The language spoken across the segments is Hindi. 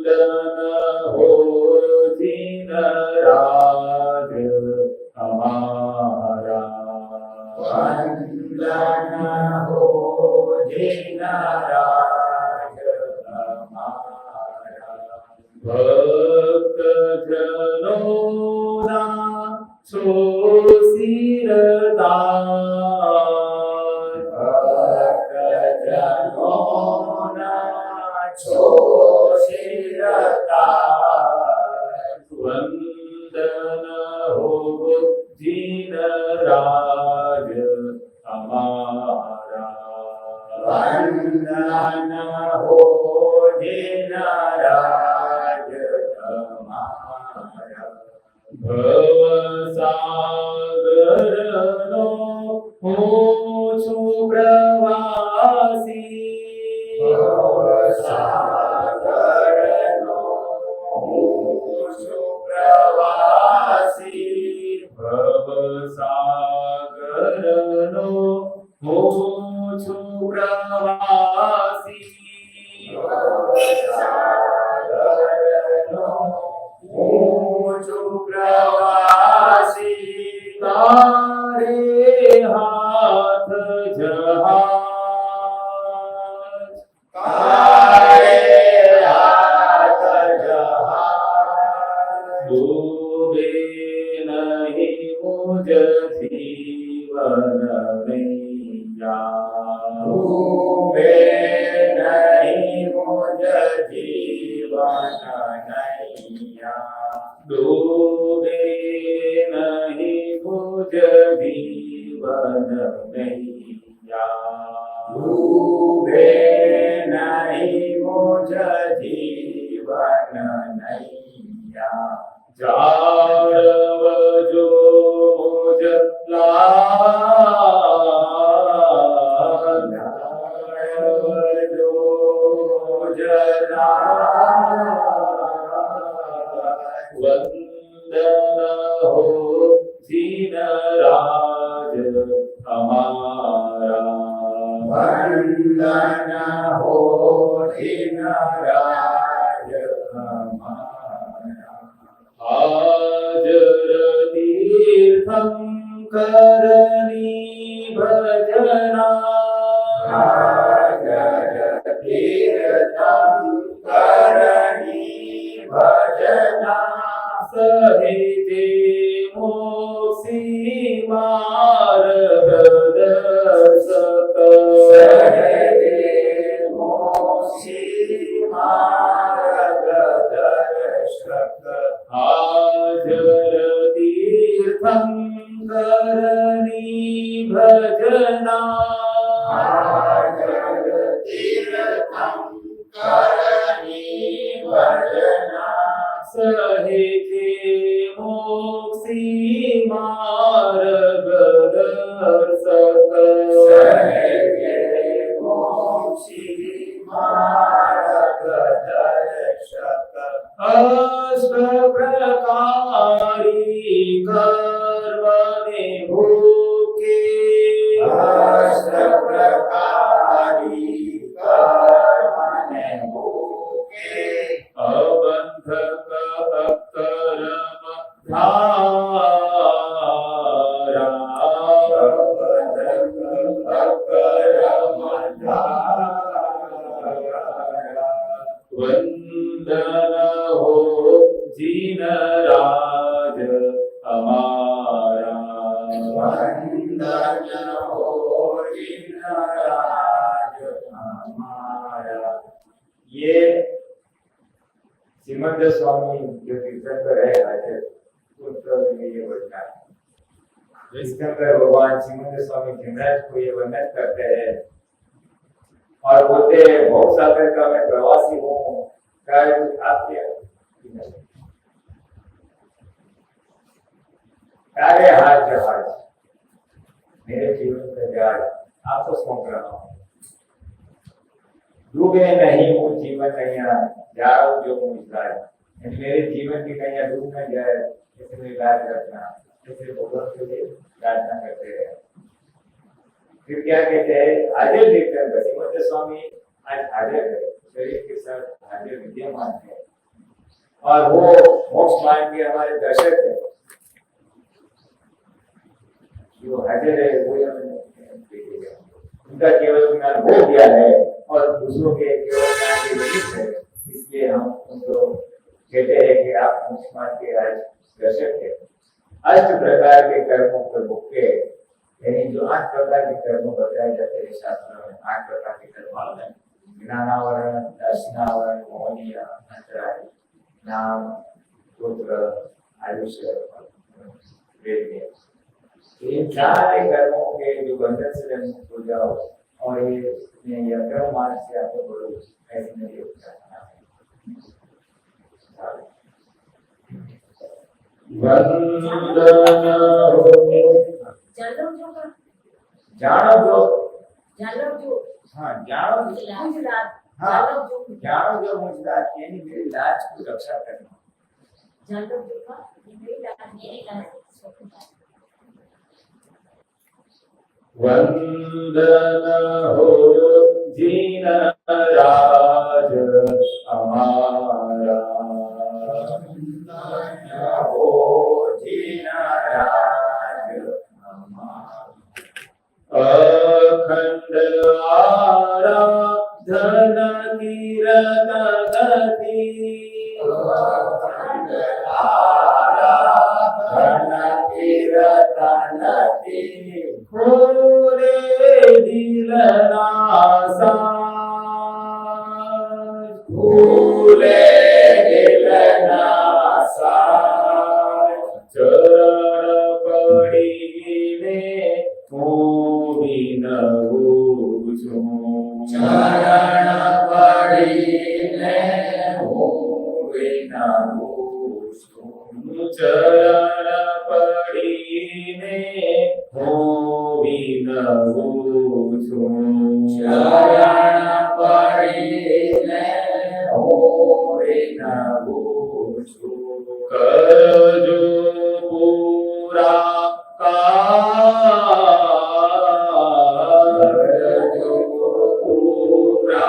हो दीन राज हमारा, वंदन हो दीन राज हमारा। भक्त जनों ना छो सिरताज, भक्त जनों ना छो सिरताज। वंदन हो दीन राज हमारा, वंदन हो दीन राज हमारा। भव सागर नो હું છું પ્રવાસી, ભવ સાગરનો હું છું પ્રવાસી, ભવ સાગરનો હું છું પ્રવાસી, ભવ સાગરનો હું છું પ્રવાસી। તારે હાથ જહાજ, તારે હાથ જહાજ, ડૂબે નહીં મુજ જીવન નૈયા, ડૂબે નહીં મુજ જીવન નૈયા, ડૂબે નહીં મુજ જીવન નૈયા, ડૂબે નહીં મુજ જીવન નૈયા। જાળવજો મુજ લાલ, જાળવજો મુજ લાલ, વંદન હો જીન રાજ हमारा, वंदन हो दीन राज हमारा। हाजर तीर्थं करनी भजना, हाजर तीर्थं करनी भजना, सहिते मोक्षी मार्ग दर्शक, सहिते मोक्षी मार्ग दर्शक। हाजर तीर्थं करनी भजना, हाजर तीर्थं करनी भजना, सहिते मोक्षी मार्ग दर्शक, सहिते मोक्षी मार्ग दर्शक। अष्ट प्रकारी कर्म निभूके, अष्ट प्रकारी कर्म निभूके, अबंधक अकर्म धारा, अबंधक अकर्म धारा। वंदन हो जीन राज हमारा, वंदन हो जीन राज हमारा। ये श्रीमंत स्वामी जो तीर्थंकर है आज उत्तर में ये वचन है। तीर्थंकर भगवान श्रीमंत स्वामी धीमराज को ये वंदन करते हैं और बोलते हैं भवसागर का मैं प्रवासी हूँ, क्या कुछ आपके तारे हाथ जहाज, मेरे जीवन का जहाज आपको सौंप रहा हूँ। डूबे नहीं वो जीवन नैया, जाओ जो मुझदार, मेरे जीवन की नैया डूब न जाए, इसलिए याद रखना। इसलिए भगवान के लिए प्रार्थना करते हैं। फिर क्या कहते हैं, हाजिर तीर्थंकर श्रीमंत स्वामी आज हाजिर है, शरीर के साथ हाजिर विद्यमान है, और वो मोक्ष मार्ग के हमारे दर्शक है, जो हाजिर है वो देखेगा। उनका केवल ज्ञान हो गया है और दूसरों के केवल ज्ञान के निमित्त है, इसलिए हम उनको कहते हैं कि आप मोक्ष मार्ग के आज दर्शक है। 8 प्रकार के कर्मों पर मुक्के, यानी जो 8 प्रकार के कर्म बताए जाते हैं शास्त्रों में, 8 प्रकार के कर्म हैं, ज्ञानावरण, दर्शनावरण, मोहनीय, अंतराय, नाम, पुत्र, आयुष्य, वेद्य। इन सारे कर्मों के जो बंधन से मुक्त हो जाओ और ये कर्म मार्ग से आपको बड़ो ऐसे नहीं होता है। जानो जो हाँ जानो जो मुझदार यानी मेरी लाज को रक्षा करना। वंदन हो दीन राज हमारा, वंदन हो दीन राज हमारा, अखंड आराधन तीरथ गति, अखंड आराधन तीरथ गति, खोले दिल नासा, खोले दिल नासा, चरण पड़ीने मोहि न बूझो, चरण पड़ीने मोहि न बूझो, चरण पड़ीने मोहि न बूझो, चरण पड़ीने मोहि न बूझो, करजो पूरा करजो पूरा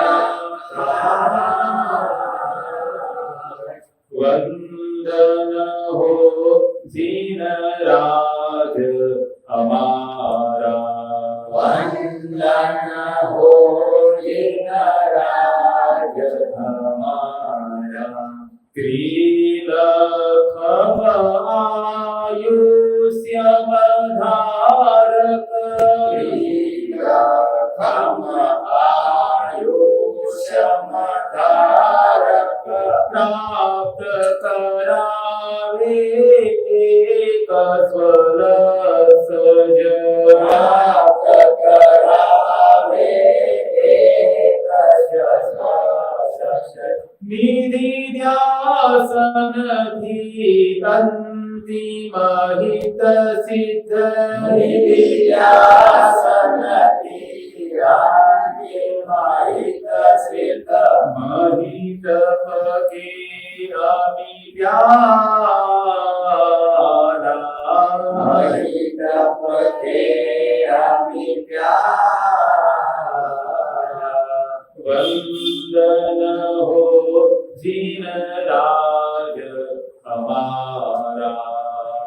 वंदन हो दीन राज हमारा, वंदन हो दीन राज हमारा, त्रिलखम आयुष्य धारक, त्रिलखम आयुष्य धारक, प्राप्त करावे एक स्वर सज, प्राप्त करावे एक स्वर निधि ध्यासन अंतिम हित सिद्ध, निधि ध्यासन अंतिम हित सिद्ध, महित फकीरामी प्यारा, महित फकीरामी प्यारा, वंदन हो दीन राज हमारा,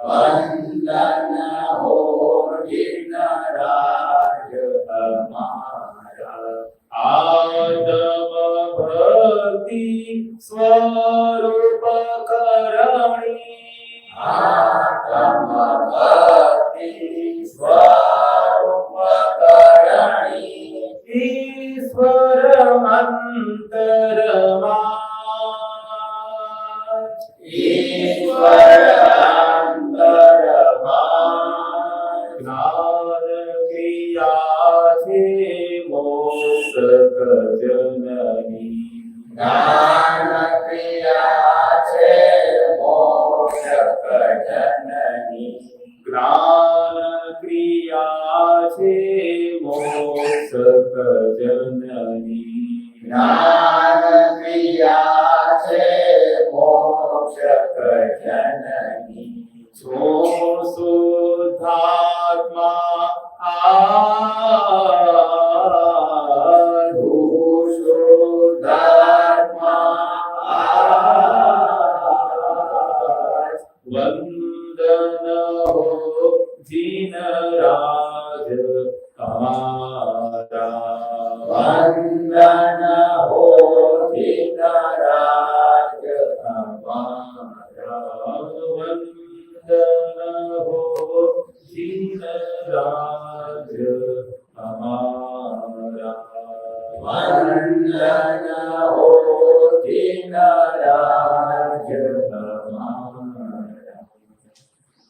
वंदन हो दीन राज हमारा, आत्म भक्ति स्वरूप करणी, आत्म भक्ति स्वरूप करणी, ईश्वर अंतरमा, ईश्वर अंतरमा, ज्ञान क्रिया से मोक्ष जननी, ज्ञान क्रिया से मोक्ष जननी, ज्ञान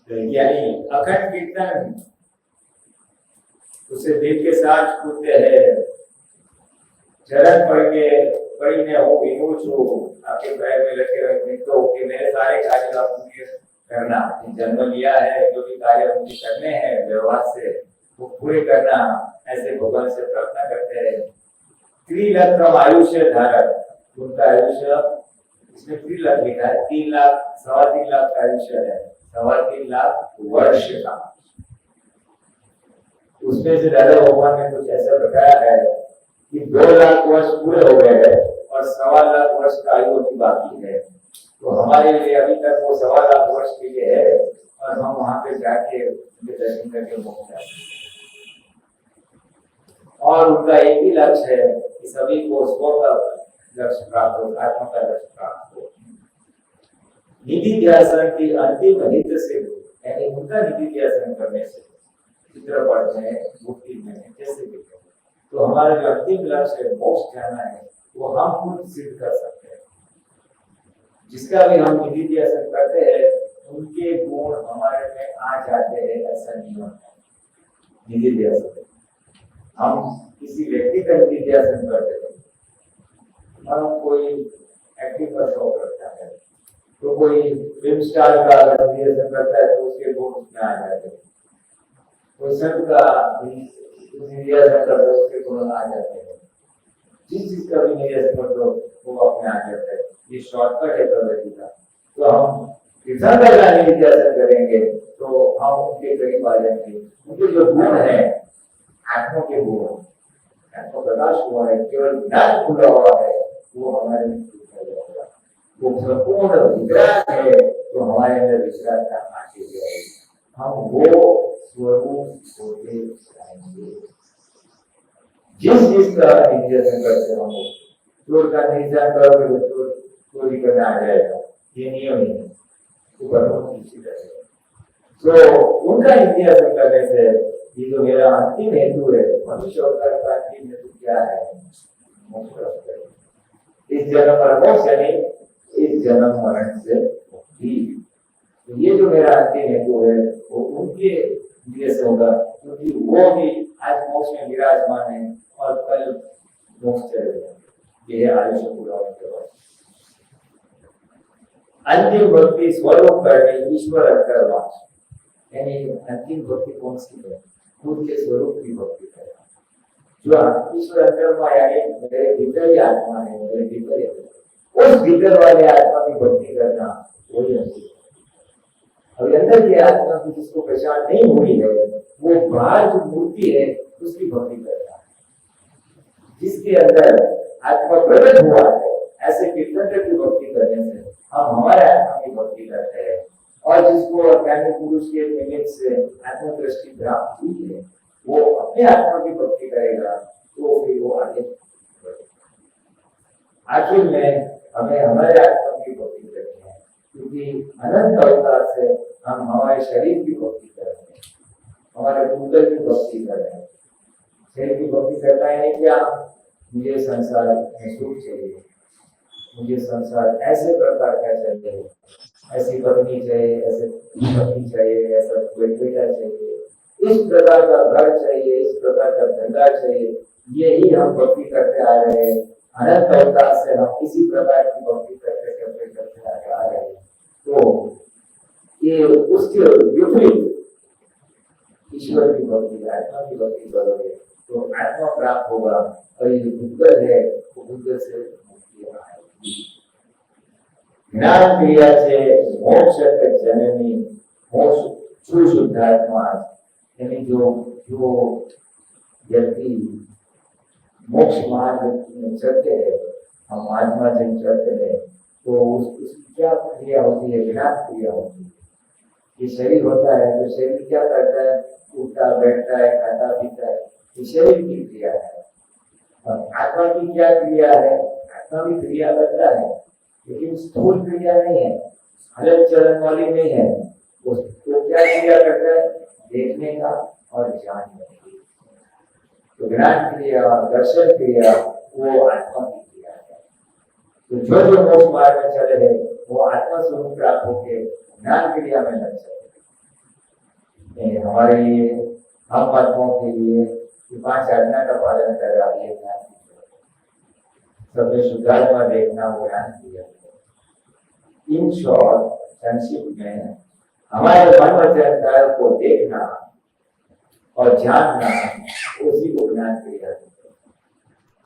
यानी अखंड कीर्तन उसे दिल के साथ छूते हैं। चरण पड़ी ने हो विनू छो आपके पैर में लगे रखने तो कि मेरे सारे कार्य का पूर्ण करना, जन्म लिया है जो भी कार्य मुझे करने हैं व्यवहार से वो पूरे करना, ऐसे भगवान से प्रार्थना करते हैं। त्रिलक्षम आयुष्य धारक, उनका आयुष्य इसमें त्रिलक्ष लिखा है, 3 लाख 3.25 लाख का आयुष्य है, 3.25 लाख वर्ष का। उसमें से दादा भगवान ने कुछ ऐसा बताया है कि 2 लाख वर्ष पूरे हो गए हैं और 1.25 लाख वर्ष का आयु अभी बाकी है। तो हमारे लिए अभी तक वो 1.25 लाख वर्ष के लिए है और हम वहां पे जाके उनके दर्शन करके मुक्त हैं। और उनका एक ही लक्ष्य है कि सभी को स्व का लक्ष्य प्राप्त हो, आत्मा का लक्ष्य प्राप्त हो। निधि ध्यान की अंतिम हित से, यानी उनका निधि ध्यान करने से चित्रपट में मुक्ति में कैसे भी, तो हमारा जो अंतिम लक्ष्य है मोक्ष जाना है वो हम खुद सिद्ध कर सकते हैं। जिसका भी हम निधि ध्यान करते हैं उनके गुण हमारे में आ जाते हैं, ऐसा नहीं होता है। निधि ध्यान हम किसी व्यक्ति का निधि ध्यान करते हैं, हम कोई एक्टिंग का शौक रखता है तो कोई फिल्म स्टार का निधि ध्यान करता है तो उसके गुण उसमें आ जाते हैं, कोई संत का उसके गुण आ जाते हैं। जिस चीज का भी निधि दो वो अपने आ जाता है। ये शॉर्टकट है प्रगति का। तो हम तीर्थंकर का निधि ध्यान करेंगे तो हम उनके करीब आ जाएंगे। उनके जो गुण है आत्मा के गुण, आत्मा प्रकाश हुआ है, केवल ज्ञान खुला हुआ है, वो हमारे वो संपूर्ण विराट है तो हमारे अंदर विश्वास का आगे जाएगी। हम वो स्वरूप होते जाएंगे। जिस का निर्देशन करते हम चोर का निर्देशन करोगे तो चोरी करना आ जाएगा, ये नियम है तो उनका निर्देशन करने से ये जो मेरा अंतिम हेतु है, मनुष्य अवतार का अंतिम हेतु क्या है? मोक्ष प्राप्त करना। इस जन्म पर मोक्ष यानी इस जन्म मरण से मुक्ति। तो ये जो मेरा अंतिम हेतु है वो उनके लिए से होगा, क्योंकि वो भी आज मोक्ष में विराजमान है और कल मोक्ष चले जाएंगे। ये आयुष्य पूरा होने के बाद अंतिम भक्ति स्वरूप करने ईश्वर अंतर्वास, यानी अंतिम भक्ति कौन सी है? खुद के स्वरूप की भक्ति करना। जो ईश्वर अंतर्वास यानी मेरे भीतर ही आत्मा है, मेरे भीतर ही, उस भीतर वाले आत्मा की भक्ति करना वही अंतिम। अभी अंदर की आत्मा की जिसको पहचान नहीं हुई है वो बाहर जो मूर्ति है उसकी भक्ति करना है। जिसके अंदर आत्मा प्रकट हुआ है ऐसे कीर्तन की भक्ति करने से हम हमारे आत्मा की भक्ति करते हैं। और जिसको ज्ञानी पुरुष के निमित्त से आत्म दृष्टि प्राप्त हुई है वो अपने आत्मा की भक्ति करेगा तो फिर वो आगे आखिर में हमें हमारे आत्मा की भक्ति करनी है, क्योंकि अनंत अवतार से हम हमारे शरीर की भक्ति कर रहे हैं, हमारे भूतल की भक्ति कर रहे हैं। शरीर की भक्ति करना है क्या? मुझे संसार में सुख चाहिए, मुझे संसार ऐसे प्रकार का चाहिए, ऐसी पत्नी चाहिए, ऐसे पति चाहिए, ऐसा बेटा चाहिए, इस प्रकार का घर चाहिए, इस प्रकार का धंधा चाहिए। यही हम भक्ति करते आ रहे हैं। अनंत अवतार से हम इसी प्रकार की भक्ति करते आ रहे हैं। तो ये उसके विपरीत ईश्वर की भक्ति, आत्मा की भक्ति करोगे तो आत्मा प्राप्त होगा और ये भूतल है वो भूतल से मुक्ति आएगी। ज्ञान क्रिया से मोक्ष जननी मोक्ष शुद्धात्मा, यानी जो व्यक्ति मोक्ष मार्ग में चलते हैं, हम आत्मा जब चलते हैं तो उसकी क्या क्रिया होती है? ज्ञान क्रिया होती है। ये शरीर होता है तो शरीर क्या करता है? उठता बैठता है, खाता पीता है, ये शरीर की क्रिया है। और आत्मा की क्या क्रिया है? आत्मा भी क्रिया करता है लेकिन स्थूल क्रिया नहीं है, हलन चलन वाली नहीं है। तो क्या क्रिया करता है? देखने का और जानने की। तो ज्ञान क्रिया, दर्शन क्रिया वो आत्मा की क्रिया है। तो जो मोक्ष मार्ग में चले हैं वो आत्मा स्वरूप प्राप्त होकर ज्ञान क्रिया में लग सकते। हमारे लिए, हम आत्माओं के लिए 5 आज्ञा का पालन कर रहा है, सबने शुद्धात्मा देखना वो ज्ञान दिया। इन शॉर्ट संक्षिप्त में हमारे मन वचन कार्य को देखना और जानना, उसी को ज्ञान क्रिया।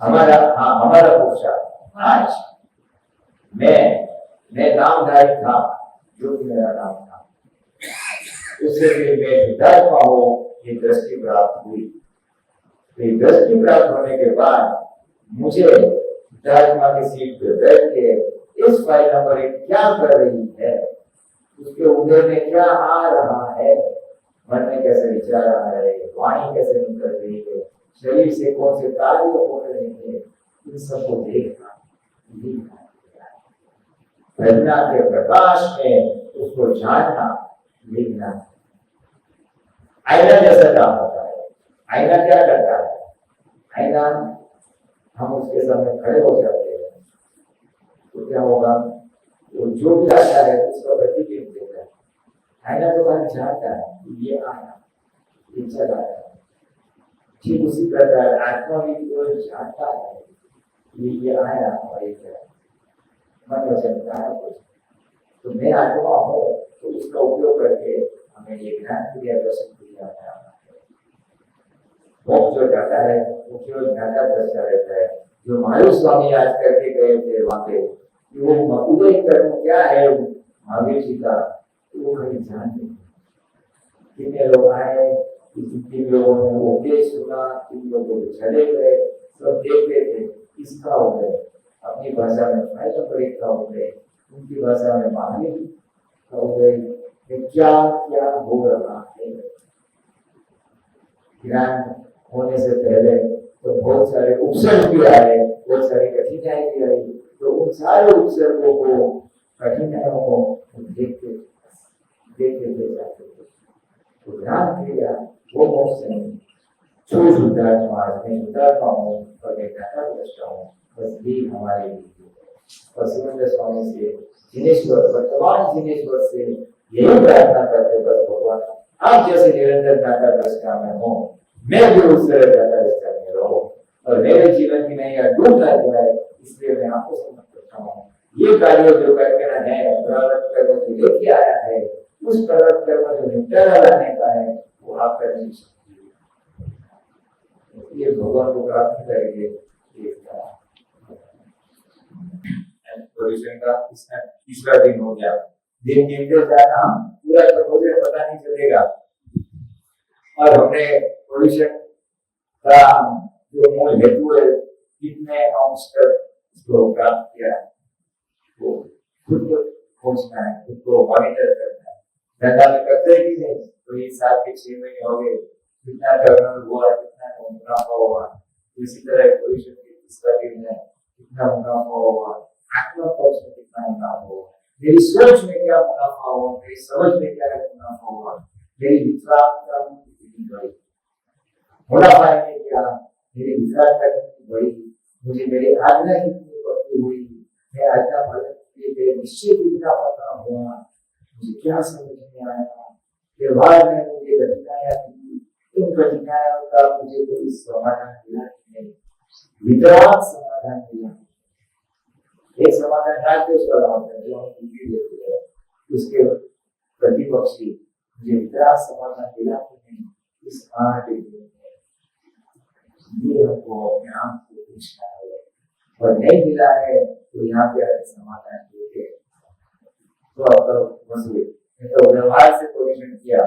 हमारा पुरुषार्थ आज मैं नामधारी था, जो कि मेरा नाम था, उससे फिर मैं शुद्धात्मा हो, ये दृष्टि प्राप्त हुई। ये दृष्टि प्राप्त होने के बाद मुझे शुद्धात्मा की सीट पर बैठ के इस फाइल नंबर 1 क्या कर रही है, उसके उदय में क्या आ रहा है, मन में कैसे विचार आ रहा है, वाणी कैसे निकल रही है, शरीर से कौन से कार्य हो रहे हैं, इन सबको देखना, प्रज्ञा के प्रकाश में उसको जानना, लिखना। आईना जैसा काम होता है। आईना क्या करता है? आईना, हम उसके सामने खड़े हो जाते हैं तो क्या होगा, वो जो भी आता है उसका प्रतिबिंब देता है। आईना तो खाली जानता है ये आया, ये चला है। ठीक उसी प्रकार आत्मा भी तो जानता है ये आया और ये चला, मन वचन का कुछ। तो मैं आत्मा हूँ, तो उसका उपयोग करके हमें ये ज्ञान क्रिया दर्शन क्रिया मोक्ष जो जाता है वो केवल ज्ञाता दृष्टा रहता है। जो महावीर स्वामी आज करके गए थे वहां पे, वो उदय कर्म क्या है महावीर जी का, वो कहीं जान नहीं। कितने लोग आए, किन लोगों ने वो उपदेश सुना, किन लोगों को चले गए, सब देखते थे किसका उदय। अपनी भाषा में फाइल का उदय, उनकी भाषा में महावीर का उदय, क्या क्या हो रहा है। ज्ञान होने से पहले तो बहुत सारे उपसर्ग भी आए, बहुत सारी कठिनाई भी आई, तो उन सारे उपसर्गों को, कठिनाइयों को देखते जाते थे। तो ज्ञान क्रिया वो मोक्ष नहीं। जो शुद्धात्मा में शुद्धात्मा हूँ और मैं ज्ञाता दृष्टा हूँ, बस ये हमारे लिए। और शिवेंद्र स्वामी से, जिनेश्वर, वर्तमान जिनेश्वर से यही प्रार्थना करते, बस भगवान आप जैसे निरंतर ज्ञाता दृष्टा में हो, मैं भी उस तरह ज्ञाता दृष्टा में रहो और मेरे जीवन की नैया डूब ना जाए, इसलिए मैं आपको समर्पित करता हूँ। ये कार्य जो करके है, प्रारब्ध कर्म जो लेके आया है, उस प्रारब्ध कर्म जो निपटारा लाने का है, वो आप कर नहीं सकते। ये भगवान को प्रार्थना करेंगे। का तीसरा दिन हो गया। दिन गिनते जाना पूरा तो मुझे पता नहीं चलेगा। और हमने पोल्यूशन का जो मूल हेतु है, कितने अंश तक इसको प्राप्त किया, वो खुद को खोजना है, खुद को मॉनिटर करना है। धंधा में करते ही नहीं, तो ये 7 के 6 महीने हो गए, कितना टर्नओवर हुआ, कितना मुनाफा हुआ। इसी तरह पोल्यूशन की तीसरा दिन है, कितना मुनाफा हुआ, आत्मा पक्ष में कितना मुनाफा हुआ, मेरी सोच में क्या मुनाफा हुआ, मेरी समझ में क्या मुनाफा हुआ, मेरी विचारधारा कितनी बड़ी मुनाफा है, क्या मेरी विचारधारा कितनी बड़ी, मुझे मेरी आज्ञा कितनी पक्की हुई, मैं आज्ञा पालन के लिए निश्चय कितना पता हुआ, मुझे क्या समझ में आया, व्यवहार में मुझे कठिनाइयां थी, इन कठिनाइयों का मुझे कोई समाधान मिला नहीं, वितराग समाधान मिला। एक समाधान राज्य जो उसके प्रतिपक्षी मुझे वितराग समाधान मिला नहीं, इस ये हमको अपने आप को पूछना है, और नहीं मिला है तो यहाँ पे आके समाधान देते। तो अब मसूरी तो व्यवहार से पोल्यूशन किया,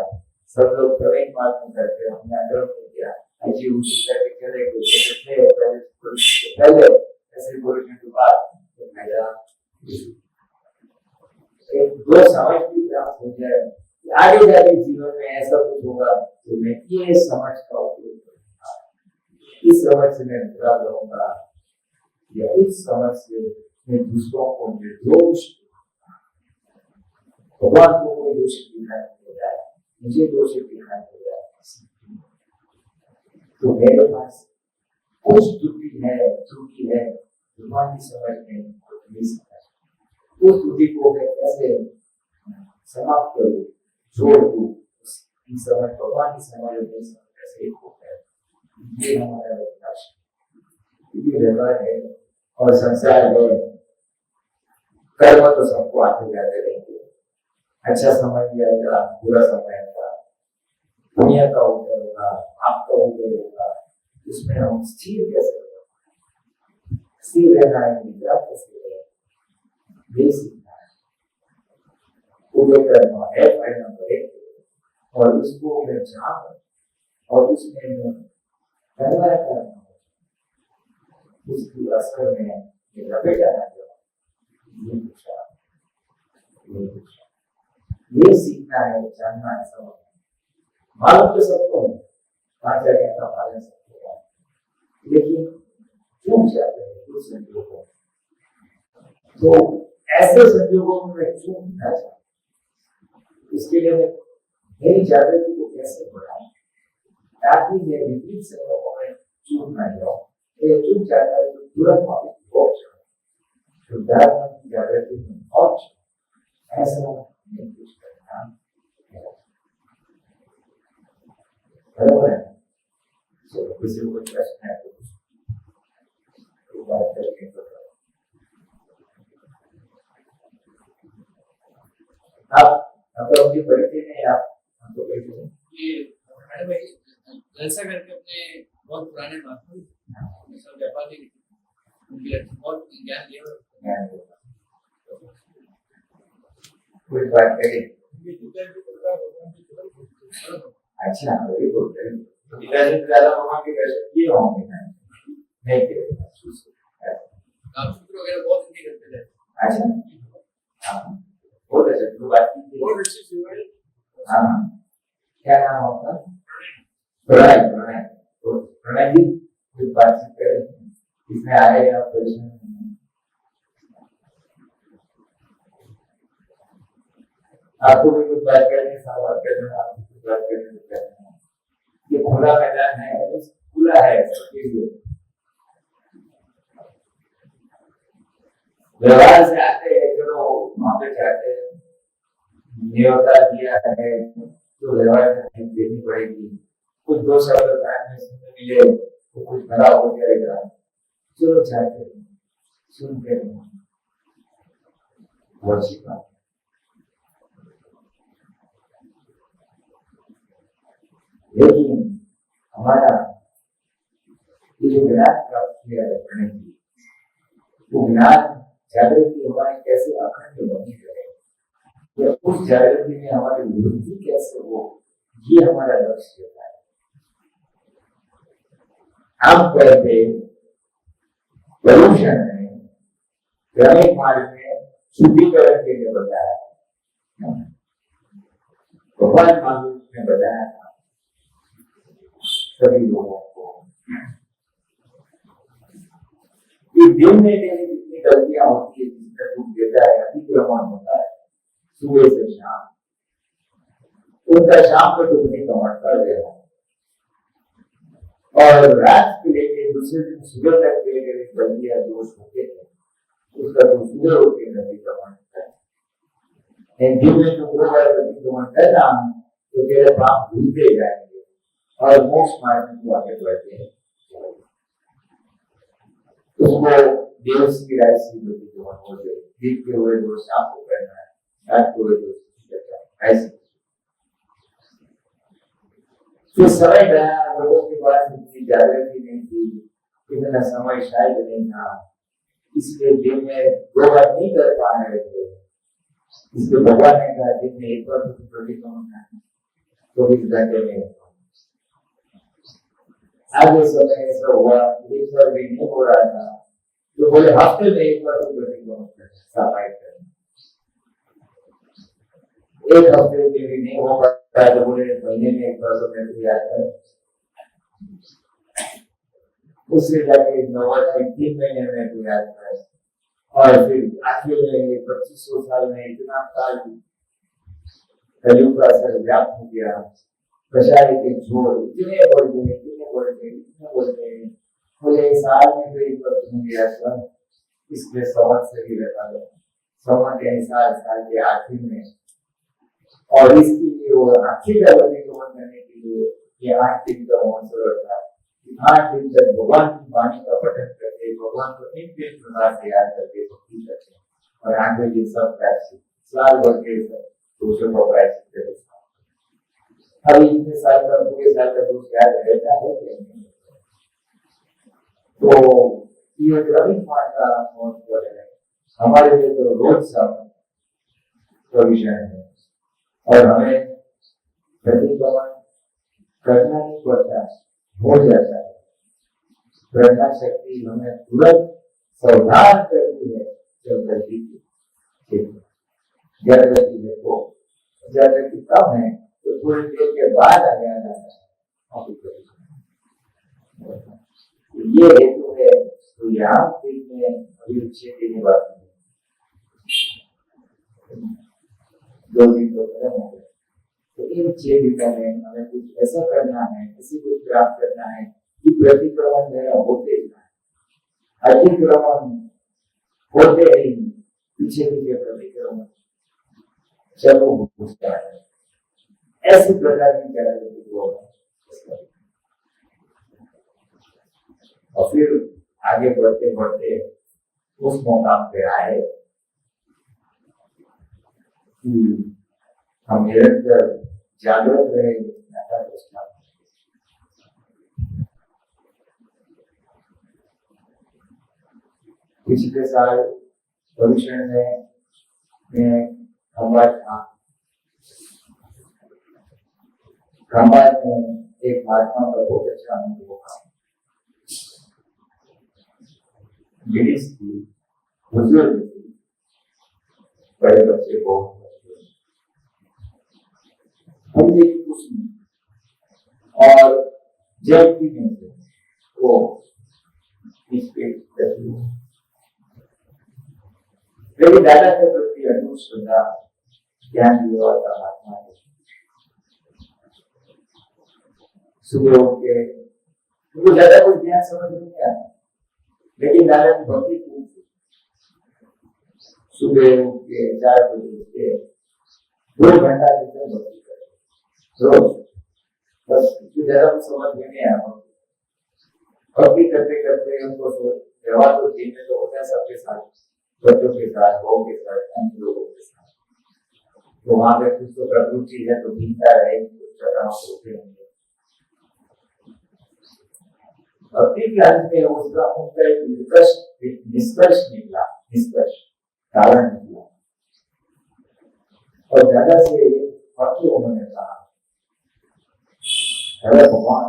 सब लोग प्रवीण बात में करते, हमने आग्रह किया अच्छी उसी करके चले पहले ऐसे पोल्यूशन के बाद दो समझ भी प्राप्त हो जाए कि आगे जाके जीवन में ऐसा कुछ होगा, तो मैं ये समझ का उपयोग करूंगा, इस समझ से मैं बुरा रहूंगा, या इस समझ से मैं दूसरों को निर्दोष, भगवान को कोई दोष दिखाई देता है, मुझे दोष दिखाई देता है, तो मेरे पास कुछ त्रुटि है भगवान की समझ में नहीं समझ, उस त्रुटि को मैं कैसे समाप्त करूं, छोड़ दूं, इस समय भगवान की समझ नहीं समझ से एक होता है। ये हमारा लक्ष्य व्यवहार है। और संसार में कर्म तो सबको आते जाते रहेंगे। अच्छा समय भी आएगा, बुरा समय आएगा, दुनिया का उदय होगा, आपका उदय होगा। उसमें हम स्थिर कैसे होगा, स्थिर रहना है, निद्रा कैसे है, ये सीखना है। उदय करना है पहला नंबर, और उसको मैं जान और उसमें व्यवहार करना, उसकी असर में लपेट जाना चाहिए। ये सीखना है, जानना है, समझना। मालूम तो सबको है, आचार्य का पालन सबको है, लेकिन चूक जाते हैं कुछ संजोगों। तो ऐसे संजोगों में मैं चूक ना जाऊं, इसके लिए मैं मेरी जागृति को कैसे बढ़ाऊं ताकि मैं विपरीत संजोगों में चूक ना जाऊं। ये चूक जाता है तो तुरंत वापस पहुंच जाऊं, शुद्धात्मा की जागृति में पहुंच। ऐसा नहीं कुछ करना बराबर है। तो किसी को प्रश्न है तो बात करके तो आप उनकी परिचय नहीं, आप हमको परिचय ये मैडम ऐसा करके अपने बहुत पुराने महात्मा सब व्यापारी उनके बहुत ज्ञान दिया। कुछ बात करें। अच्छा, वेरी गुड। पिताजी ज्यादा भगवान के दर्शन किए होंगे नहीं किए? कामसूत्र वगैरह बहुत इनके करते थे। अच्छा, हाँ बहुत अच्छा, तो बात की बहुत अच्छी सेवा है। हाँ, क्या नाम होता? प्रणय। प्रणय तो प्रणय जी कुछ बातचीत करें, इसमें आए आप परेशान आपको भी कुछ बात करने, संवाद करना, आपको कुछ बात करने। ये खुला मैदान है, खुला है सबके लिए। व्यवहार से आते हैं, चलो वहां पे जाते हैं, न्योता दिया है तो व्यवहार देनी पड़ेगी। कुछ दो शब्द कान में सुनने मिले तो कुछ भला हो जाएगा, चलो जाते हैं, सुनते हैं, बहुत अच्छी बात। लेकिन हमारा ये जो ज्ञान प्राप्त किया है पढ़ने की, वो ज्ञान जागृति हमारी कैसे अखंड बनी रहे, या उस जागृति में हमारी वृद्धि कैसे हो, ये हमारा लक्ष्य है। हम कहते प्रदूषण में क्रमिक मार्ग में शुद्धिकरण के लिए बताया, भगवान महावीर ने बताया था सभी लोगों को कि दिन में मेरी जितनी गलतियां होती है, जिसका दुख देता है, अतिक्रमण होता है सुबह से शाम, उनका शाम को दुख निक्रमण कर देना, और रात को लेके दूसरे दिन सुबह तक के लिए गलतियां दोष होते थे, उसका तो सुबह होकर निक्रमण होता है। दिन में तो दो बार निक्रमण करना तो तेरे पाप भूलते जाएंगे और मोक्ष मार्ग में आगे बढ़ते हैं। उसको देवस की राय सी होते दिन के हुए दोष शाम को करना है, रात को हुए दोष ऐसे। तो समय गया, लोगों के पास इतनी जागृति नहीं थी, इतना समय शायद नहीं था, इसलिए दिन में दो बार नहीं कर पा रहे थे। इसलिए भगवान ने कहा दिन में एक बार तो प्रतिक्रमण करना, 24 घंटे में। आगे समय ऐसा हुआ, एक बार भी नहीं हो रहा था, तो बोले हफ्ते में एक बार तो प्रतिक्रमण करना, सफाई करना। एक हफ्ते में भी नहीं हो पाता है तो बोले महीने में एक बार तो मेरे को याद है। उससे जाके 3 महीने में को याद है, और फिर आखिर में 2500 साल में इतना काल कलयुग का असर व्याप्त हो गया, प्रसार के जोर इतने बढ़ गए, इतने बढ़ गए, इतने बढ़ गए, बोले साल में तो एक बार हो गया सर, इसलिए संवत से ही लगा लो। संवत यानी साल के आखिर में और इसके लिए वो आखिर का प्रतिक्रमण करने के लिए ये 8 दिन का महोत्सव रखा है। 8 दिन तक भगवान की वाणी का पठन करके भगवान को एक दिन प्रकार से याद करके भक्ति करते हैं और 8वें दिन सब प्रायश्चित साल भर के दोषों का प्रायश्चित करते हैं। अभी इतने साल का पूरे साल का दोष याद रहता है कि नहीं? तो ये रवि कुमार का महत्व है हमारे लिए तो रोज का विषय है और हमें प्रतिक्रमण करना नहीं पड़ता, हो जाता है। प्रज्ञा शक्ति हमें तुरंत सावधान करती है जब गति जड़ गति है तो जड़ गति कम है तो थोड़ी देर के बाद आ जाता है। ये हेतु है तो यहाँ में अभी 6 दिन बाद 2 दिन तो खत्म हो गए। तो इन 6 दिनों में हमें कुछ ऐसा करना है, किसी को प्राप्त करना है कि प्रतिक्रमण मेरा होते जाए, अतिक्रमण होते ही पीछे प्रतिक्रमण चलो होता है। ऐसी प्रकार की जागृति को और फिर आगे बढ़ते बढ़ते उस मौका पे आए कि हम निरंतर जागृत रहे। पिछले साल भविष्य में खंबात में एक महात्मा का बहुत अच्छा अनुभव हुआ। लेडीज थी, बुजुर्ग थी, बड़े बच्चे को हम देखिए कुछ नहीं और जब भी नहीं थे वो इस पे लेकिन दादा के प्रति अटूट श्रद्धा ज्ञान दिया था महात्मा ने। सुबह उठ के उनको ज्यादा कोई ज्ञान समझ नहीं आया लेकिन दादा की भक्ति खूब थी। सुबह उठ के 4 बजे उठ के 2 घंटा भक्ति करे रोज, बस ज्यादा कुछ समझ में नहीं आया। भक्ति करते करते उनको व्यवहार तो दिन में तो होता है सबके साथ, बच्चों के साथ, बहू के साथ, अन्य लोगों के साथ। तो वहां पे कुछ तो प्रकृति है तो गिनता रहे, कुछ चढ़ाव होते होंगे। भक्ति के अंत में उसका उनका एक निष्कर्ष निकला, कारण निकला और दादा से वाक्य उन्होंने कहा, अरे भगवान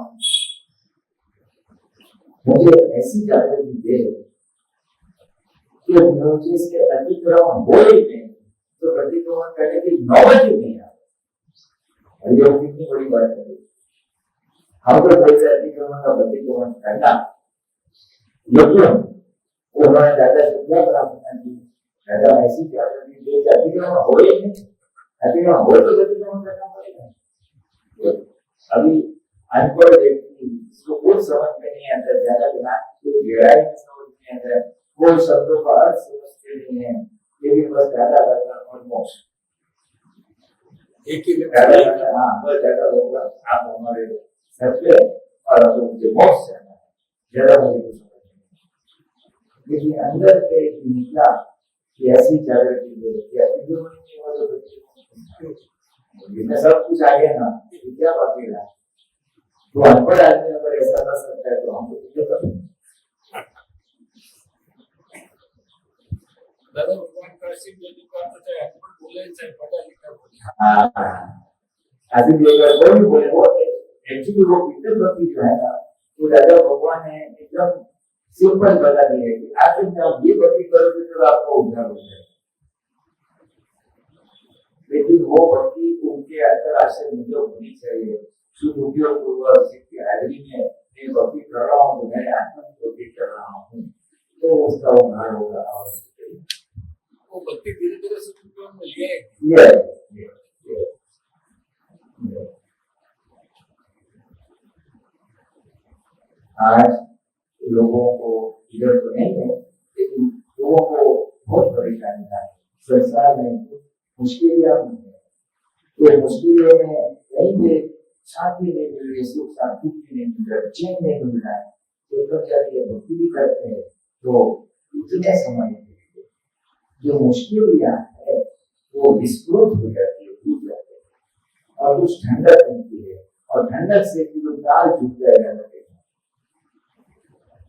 मुझे ऐसी जागृति दे कि मुझे इसके अतिक्रमण हो ही नहीं तो प्रतिक्रमण करने की नौबत ही नहीं आ। ये कितनी बड़ी बात है। हम तो जैसे अतिक्रमण का प्रतिक्रमण करना योग्य उन्होंने दादा से क्या प्रार्थना की, दादा ऐसी जागृति दे कि अतिक्रमण हो ही नहीं, अतिक्रमण हो तो प्रतिक्रमण करना पड़ेगा। अभी अनपढ़ व्यक्ति इसको कुछ समझ में नहीं आता, ज्यादा ज्ञान कोई गहराई में समझ नहीं आता, कोई शब्दों का अर्थ समझते नहीं है, लेकिन बस ज्यादा और मोक्ष एक ही हाँ बस ज्यादा होगा आप हमारे सर पे और मुझे मोक्ष है ज्यादा मुझे कुछ समझ नहीं। लेकिन अंदर से निकला कि ऐसी जागृति सब कुछ आ गया ना, क्या बाकी रहा। तो अनपढ़ आदमी अगर ऐसा कर सकता है तो हम तो कर दादा भगवान का सिर्फ जो दुकान तो है अनपढ़ बोले चाहे पढ़ा लिखा बोले। आदमी अगर कोई बोले वो एक्चुअली वो विद्युत भक्ति जो है ना वो दादा भगवान ने एकदम सिंपल बता दिया है कि आज जब आप ये भक्ति करोगे तो आपको उद्धार हो जाएगा। लेकिन वो भक्ति उनके अंदर आश्रय मुझे होनी चाहिए। शुद्ध उपयोग पूर्वक की हाजिरी में मैं भक्ति कर रहा हूँ तो मैं आत्मा की भक्ति कर रहा हूँ तो उसका उद्धार होगा। वो भक्ति धीरे धीरे शुद्ध उपयोग में लिए आज लोगों को इधर तो नहीं है लेकिन लोगों को बहुत परेशानी है। संसार में मुश्किलें है तो मुश्किलों में कहीं भी शांति नहीं मिल रही, सुख शांति नहीं मिल रहा, चैन नहीं मिल रहा है, तो तब जाके भक्ति भी करते हैं तो इतने समय के लिए जो मुश्किलियां है वो विस्फोट हो जाती है, टूट जाती है और कुछ ठंडक मिलती है और ठंडक से जो तार झुक जाएगा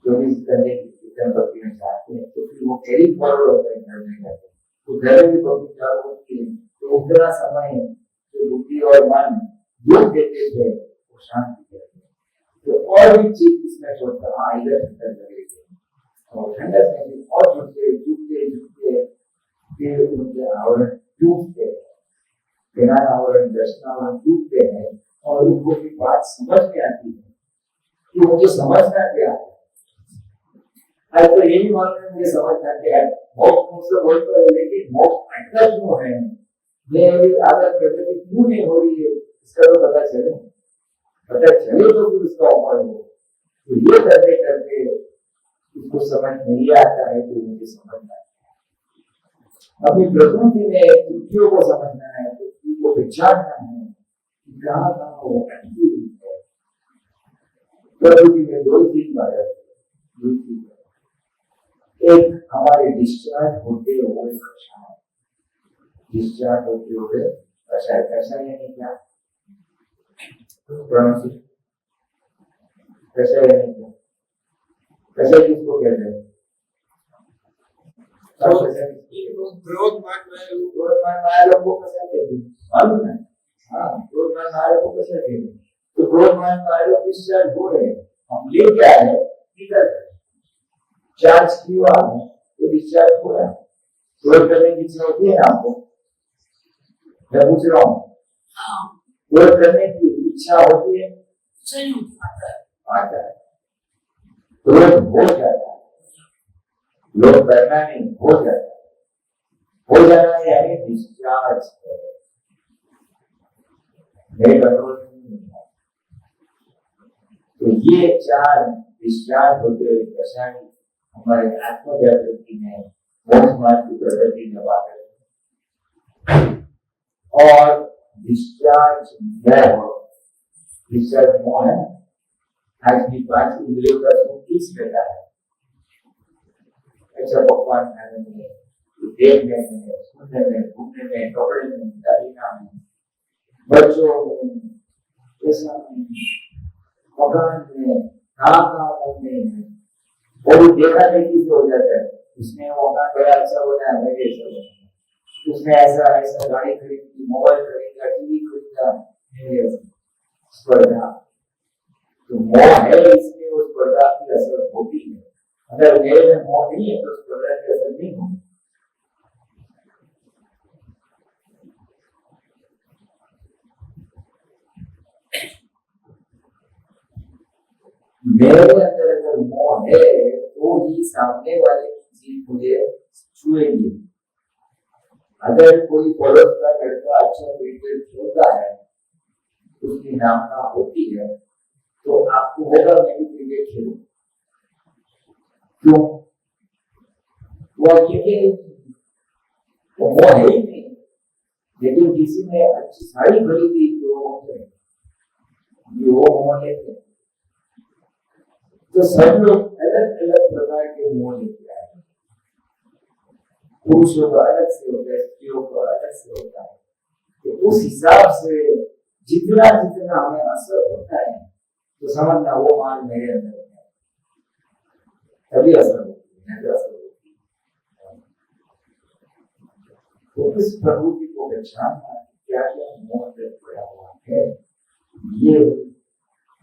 जो भी करने की भक्ति में चाहते हैं तो फिर वो कैरी फॉरवर्ड होता है घर में जाते, तो घर में भी भक्ति चालू होती है तो उतना समय जो बुद्धि और मन योग देते थे वो शांति देते हैं, तो और भी चीज इसमें छोड़ता हाँ इधर ठंडक लगेगी और ठंडक में भी और झुकते झुकते झुकते फिर उनके आवरण टूटते हैं, ज्ञान आवरण दर्शन आवरण टूटते हैं और उनको भी बात समझ में आती है कि मुझे समझना क्या है। आज तो यही मालूम है मुझे समझना क्या है, मोक्ष मुझसे बोलते हैं लेकिन मोक्ष अटका क्यों है, मेरी आदत प्रगति क्यों नहीं हो रही है, इसका तो पता चले तो फिर उसका उपाय हो। तो ये करते करते उसको समझ नहीं आता है कि मुझे समझना है, अपनी प्रकृति में त्रुटियों को समझना है, त्रुटि को पहचानना है कि कहाँ कहाँ वो अटकी हुई है। प्रकृति में दो चीज बात है, एक हमारे डिस्चार्ज होते हुए कषाय, डिस्चार्ज होते हुए कषाय, कषाय यानी क्या, कषाय यानी क्या, कषाय किसको कहते हैं, क्रोधमान माया लोग को कषाय कहते हैं, मालूम है, हाँ क्रोधमान माया लोग को कषाय कहते हैं। तो क्रोधमान माया लोग डिस्चार्ज हो रहे हैं, हम ले क्या है इधर चार्ज किया है तो डिस्चार्ज हो रहा है, क्रोध करने की इच्छा होती है ना आपको, मैं पूछ रहा हूँ, क्रोध करने की इच्छा होती है, सही आता है, क्रोध हो जाता है, लोग करना नहीं हो जाता है, हो जाना यानी डिस्चार्ज है, नहीं कंट्रोल नहीं होता। तो ये चार डिस्चार्ज होते हुए कषाय हमारे आत्म जागृति में मोक्ष मार्ग की प्रगति में बात है। और डिस्चार्ज मोह है, आज की 5 इंद्रियों का सुख किस रहता है, अच्छा पकवान खाने में, देखने में, सुनने में, घूमने में, कपड़े में, दारिना में, बच्चों में, ऐसा मकान में, काम में, वो भी देखा देखी से हो जाता है, उसने वो मकान बड़ा अच्छा बनाया, मैं भी ऐसा बनाया, उसने ऐसा गाड़ी खरीदी, मोबाइल खरीदा, टीवी खरीदा, स्पर्धा, तो मोह है इसलिए उस स्पर्धा की असर होती है, अगर मेरे में मोह नहीं है तो स्पर्धा की असर नहीं होगी। मेरे अंदर अगर मोह है तो ही सामने वाले की चीज मुझे छुएगी। अगर कोई पड़ोस का लड़का अच्छा क्रिकेट खेलता है, उसकी नामना होती है, तो आपको होगा मैं भी क्रिकेट खेलूं, क्यों? वो मोह है ही नहीं, लेकिन किसी ने अच्छी साड़ी खरीदी तो वो मोह लेते, तो सब लोग अलग अलग प्रकार के मोह लेते हैं, पुरुषों का अलग से होता है, स्त्रियों का अलग से होता है, तो उस हिसाब से जितना जितना हमें असर होता है तो समझना वो मान मेरे अंदर है, तभी असर होती है, असर होती है। तो इस प्रभु को पहचानना क्या क्या मोह से पड़ा हुआ है, ये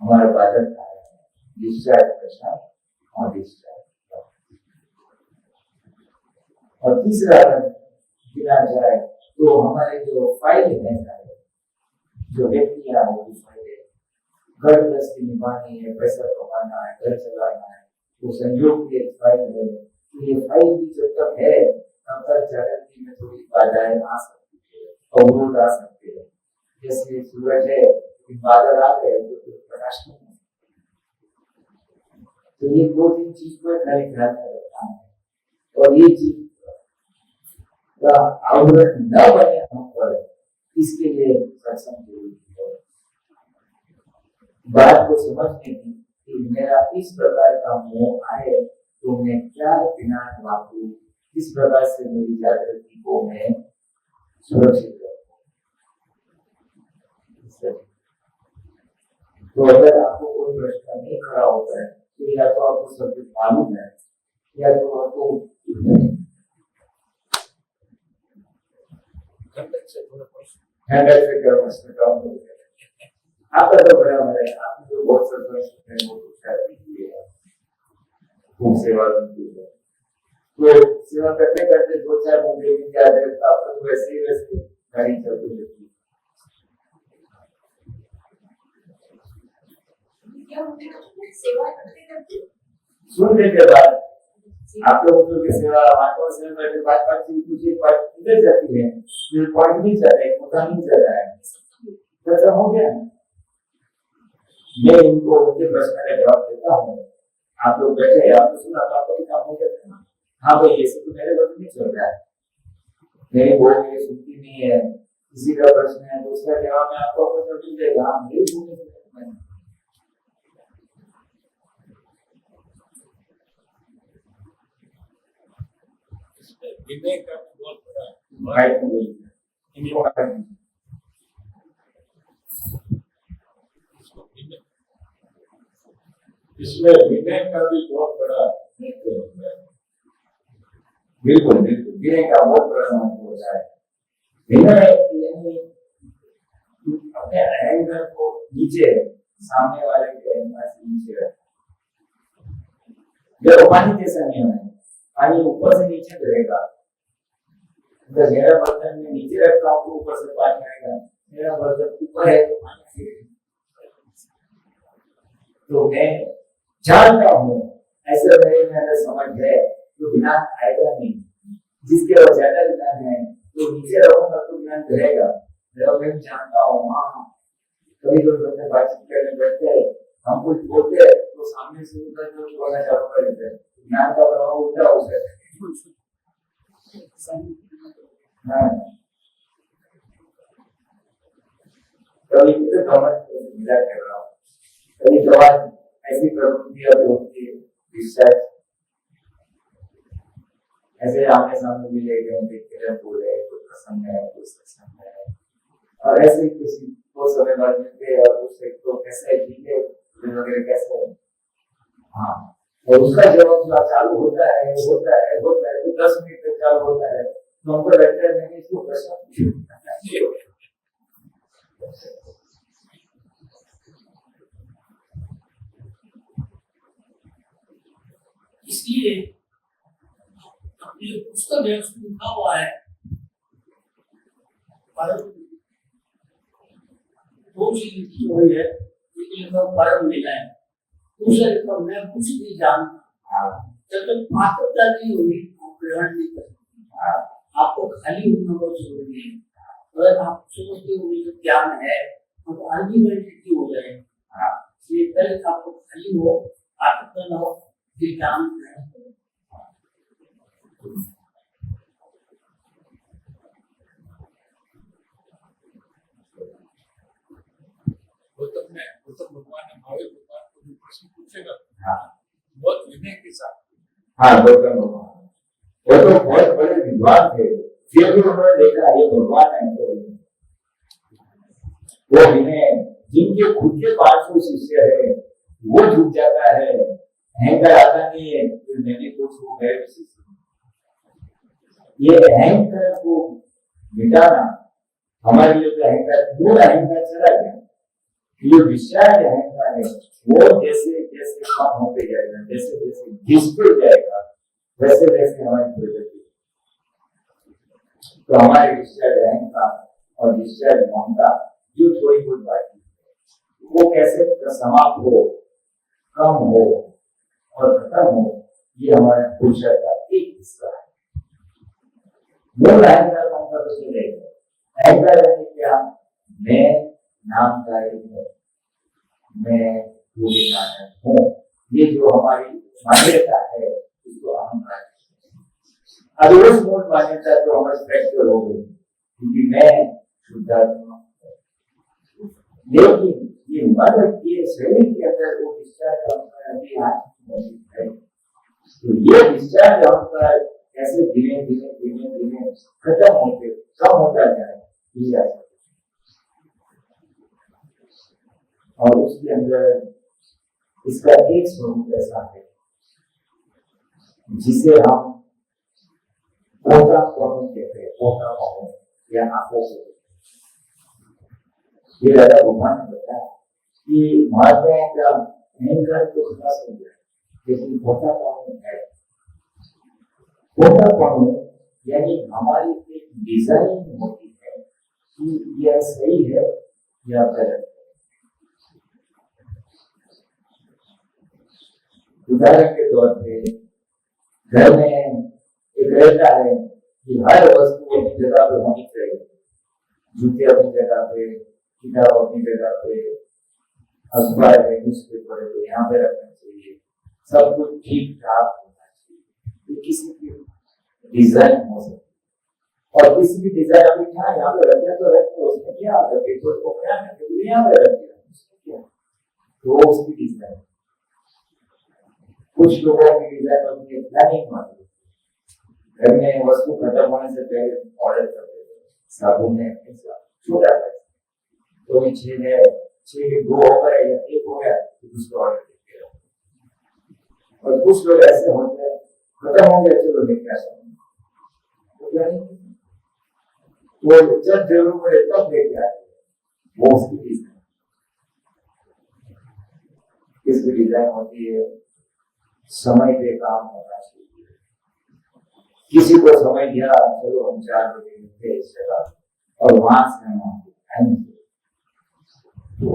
हमारा बादल का है, डिस्चार्ज प्रश्न और डिस्चार्ज। और तीसरा गिना जाए तो हमारे जो फाइल है, जो व्यक्तियां वो फाइल, घर गृहस्थी निभानी है, पैसा कमाना है, घर चलाना है, वो संयोग की एक फाइल है। तो ये फाइल भी जब तक है तब तक जागृति में थोड़ी बाधाएं आ सकती है, अवरोध आ सकते हैं, जैसे सूरज है बादल आ गए तो फिर प्रकाश नहीं। तो ये 2-3 चीज को खाली ध्यान में रखना है, और ये चीज का आवरण न बने हम पर, इसके लिए सत्संग जरूरी है। बात को समझने की कि मेरा इस प्रकार का मोह आए तो मैं क्या ज्ञान वापरूं, किस प्रकार से मेरी जागृति को मैं सुरक्षित रखूं। तो अगर आपको कोई प्रश्न नहीं खड़ा होता है तो या तो आपको सब कुछ मालूम है या तो आपको ठंडक से थोड़ा प्रश्न कम हो गया। आपका तो बराबर है, आपने जो बहुत सब प्रश्न है वो शायद किए हैं, खूब सेवा की है। तो सेवा करते करते 2-4 मुद्दे भी क्या है तो आपको तो वैसे ही गाड़ी चलती रहती है। सेवा करते करते सुन लेते बाद आप लोगों की सेवा महात्मा से बैठे बात की कुछ एक बात इधर जाती है, फिर पॉइंट नहीं जाता है, मुद्दा नहीं जाता है, ऐसा हो गया। मैं इनको उनके प्रश्न का जवाब देता हूँ, आप लोग बैठे आपको सुना तो आपको भी काम हो जाता है। हाँ भाई ये सब तो मेरे बस नहीं चल रहा है, मेरी वो ये सुनती नहीं है, किसी का प्रश्न है तो उसका जवाब मैं आपको मिल जाएगा। हाँ मेरी सुनने विनय का बहुत बड़ा इसमें विनय का भी बहुत बड़ा महत्व है। बिल्कुल बिल्कुल विनय का बहुत बड़ा महत्व होता है। विनय यानी अपने अहंकार को नीचे, सामने वाले के अहंकार से नीचे रखना। जब पानी जैसा नहीं है, पानी ऊपर से नीचे गिरेगा, अगर मेरा बर्तन में नीचे रखता हूँ तो ऊपर से पानी आएगा, मेरा बर्तन ऊपर है तो पानी गिरेगा। तो मैं जानता हूँ ऐसा मेरे अंदर समझ है तो ज्ञान आएगा नहीं। जिसके और ज्यादा ज्ञान है तो नीचे रहूंगा तो ज्ञान रहेगा। मैं जानता हूँ हाँ, कभी कभी बातचीत करने बैठते हैं, हम कुछ बोलते हैं तो सामने से उधर जो बोलना चालू कर देते हैं, ज्ञान का प्रभाव उल्टा हो जाता है। कभी किसी गवर्नमेंट को मिला कर रहा हूँ, कभी कभार ऐसी प्रवृत्तियां भी होती है, रिसर्च ऐसे आमने सामने मिले गए, किरण बोले, कुछ पसंद है, कुछ पसंद है, और ऐसे किसी को समय बाद मिलते और उससे तो कैसे ठीक है वगैरह कैसे है, हाँ, और उसका जवाब चालू होता है तो 10 मिनट तक चालू होता है तो हमको लगता है मैंने इसको प्रश्न इसलिए ये पुस्तक है उसमें लिखा हुआ है दो चीज लिखी हुई है, परम मिला है, दूसरा लिखा मैं कुछ नहीं जानता। जब तक पात्रता नहीं होगी आप ग्रहण नहीं कर सकते। आपको खाली होना बहुत जरूरी है। अगर आप सोचते हो मुझे ज्ञान है तो आर्ग्यूमेंटेटिव हो जाएगा। इसलिए पहले आपको खाली हो, पात्रता न हो, फिर ज्ञान ग्रहण करो। भगवान ने महावीर भगवान को जो प्रश्न पूछेगा बहुत विनय के साथ। हाँ गौतम भगवान वो तो बहुत बड़े विद्वान थे, फिर भी उन्होंने देखा ये भगवान है तो वो विनय, जिनके खुद के 500 शिष्य है वो झुक जाता है, अहंकार आता नहीं है, फिर मैंने कुछ हो गए। ये अहंकार को मिटाना हमारे लिए तो अहंकार, दूर अहंकार चला गया, ये विशाल अहंकार है वो जैसे जैसे कम होते जाएगा, जैसे जैसे घिसते जाएगा, वैसे वैसे हमारी प्रगति। तो हमारे विशाल अहंकार और विशाल ममता जो थोड़ी बहुत बाकी है वो कैसे समाप्त हो, कम हो और खत्म हो, ये हमारे पुरुषार्थ का एक हिस्सा है। मूल अहंकार ममता तो चलेगा, अहंकार यानी क्या, मैं नामधारी हूँ, मैं पूरी नारायण हूँ, ये जो हमारी मान्यता है उसको अहंकार। अब उस मूल मान्यता तो हमारी फ्रैक्चर हो गई, क्योंकि मैं शुद्धात्मा। लेकिन ये मन के शरीर के अंदर वो डिस्चार्ज अभी आज मौजूद है। तो ये डिस्चार्ज होता है ऐसे धीमे धीमे धीमे धीमे खत्म होते कम होता जाए और उसके अंदर इसका एक स्वरूप ऐसा है जिसे हम पोता कौन कहते हैं। पोता कौन या आंखों से ये राजा भगवान ने बताया कि महात्माओं का अहंकार तो खलास हो गया, लेकिन पोता कौन है। पोता कौन यानी हमारी एक डिजाइन होती है कि यह सही है या गलत है। उदाहरण के तौर पे घर में एक रहता है कि हर वस्तु अपनी जगह पे होनी चाहिए। जूते अपनी जगह पे, किताब अपनी जगह पे, अखबार है, न्यूज़पेपर है तो यहाँ पे रखना चाहिए। सब कुछ ठीक ठाक होना चाहिए। ये किसी की डिजाइन हो सकती है और किसी भी डिजाइन अभी क्या यहाँ पे रख दिया तो रख दिया, उसमें क्या पेपर को क्या यहाँ पे रख दिया तो उसकी डिजाइन। कुछ लोगों की डिजाइन होती है प्लानिंग वाली। घर में वस्तु खत्म होने से पहले ऑर्डर करते थे साबुन है छोटा तो 6 है 6 2 हो गए या 1 हो गया तो दूसरा ऑर्डर करते हैं। और कुछ लोग ऐसे होते हैं खत्म हो गया चलो लेके आते हैं वो जब जरूर पड़े तब लेके आते हैं। वो उसकी डिजाइन। इसकी डिजाइन होती है समय पे काम होना चाहिए। किसी को समय दिया चलो हम 4 बजे मिलते इस जगह और वहां से हम आएंगे तो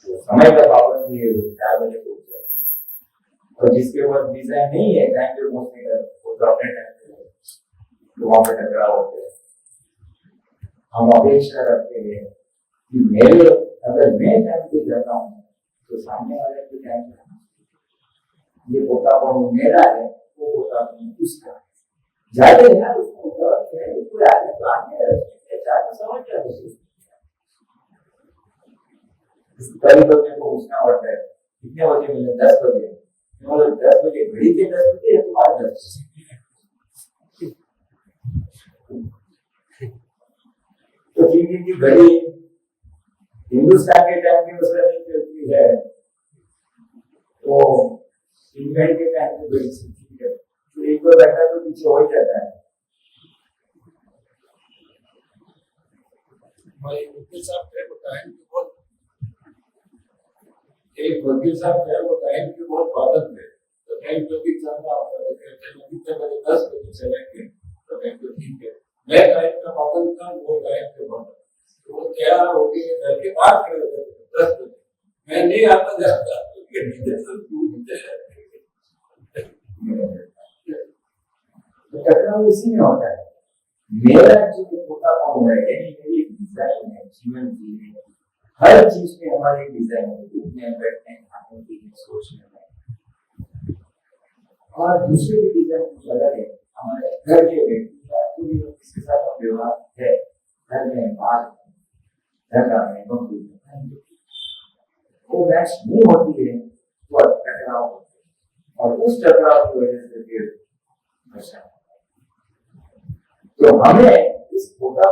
समय का पाबंदी है वो 4 बजे पहुंच जाएगा। और जिसके पास डिजाइन नहीं है टाइम पे पहुंचने का वो तो अपने टाइम पे तो वहां पे टकराव होते हैं। हम अपेक्षा रखते हैं कि मेरे अगर मैं टाइम पे जाता हूँ तो सामने वाले के टाइम पे ये पोता मेरा है वो पोता उसका ज्यादा है ना उसको कोई आगे तो आगे समझ क्या कई लोग को पूछना पड़ता है कितने बजे मिले 10 बजे 10 बजे घड़ी के 10 बजे या तुम्हारे 10 बजे। तो ठीक है कि घड़ी हिंदुस्तान के टाइम की उसमें नहीं चलती है तो इंग्लैंड के टाइम में घड़ी चलती है तो एक बार बैठा तो पीछे हो ही जाता है। हमारे वकील साहब थे वो टाइम के बहुत एक वकील साहब थे वो टाइम के बहुत पाबंद थे तो टाइम पे भी चलना होता है कहते हैं कितने बजे 10 बजे चलेंगे तो टाइम तो ठीक है। मैं टाइम का पाबंद था वो टाइम पे पाबंद तो वो क्या हो गई घर के बाहर खड़े होते थे 10 बजे मैं नहीं आता जाता टकराव इसी में होता है। मेरा जो पोता कौन है यानी मेरी डिजाइन है जीवन जीने हर चीज में हमारी डिजाइन है उठने बैठने खाने पीने सोचने में और दूसरे की डिजाइन कुछ अलग है। हमारे घर के व्यक्ति किसके साथ व्यवहार है घर में बात धंधा में नौकरी वो मैच नहीं होती है तो टकराव होते हैं और उस टकराव की वजह से फिर तो हमें इस पोता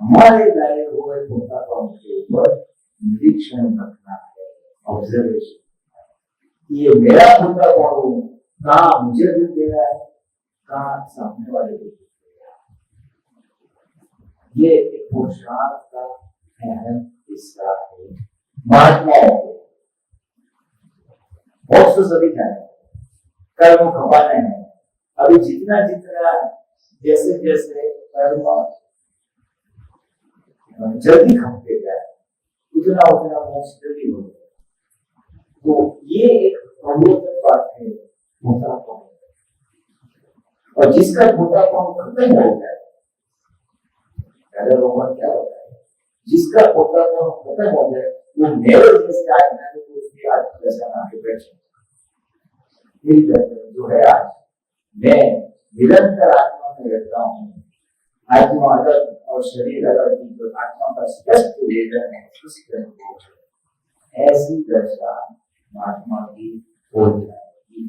हमारे लाए हुए पोता के ऊपर निरीक्षण रखना है ऑब्जर्वेशन। ये मेरा पोता कहाँ मुझे भी दे रहा है कहाँ सामने वाले को दे रहा है। ये एक पुरुषार्थ का अहम हिस्सा है। महात्माओं को मोक्ष तो सभी जाने कर्म खपाने हैं। अभी जितना जितना जैसे जैसे कर्म जल्दी खपते जाए उतना उतना मोक्ष जल्दी हो जाए। तो ये एक अमूल्य बात है मोटापन और जिसका मोटापन खत्म हो जाए क्या होता है जिसका मोटापन खत्म हो जाए वो मेरे जैसे आज मैंने तो उसकी आज जैसा आगे बैठे जो है आज मैं निरंतर आत्मा में रहता हूँ। आत्मा और शरीर अलग ही, तो आत्मा का स्पष्ट वेदन है, उसके अनुभव है। ऐसी दशा महात्मा की हो जाएगी।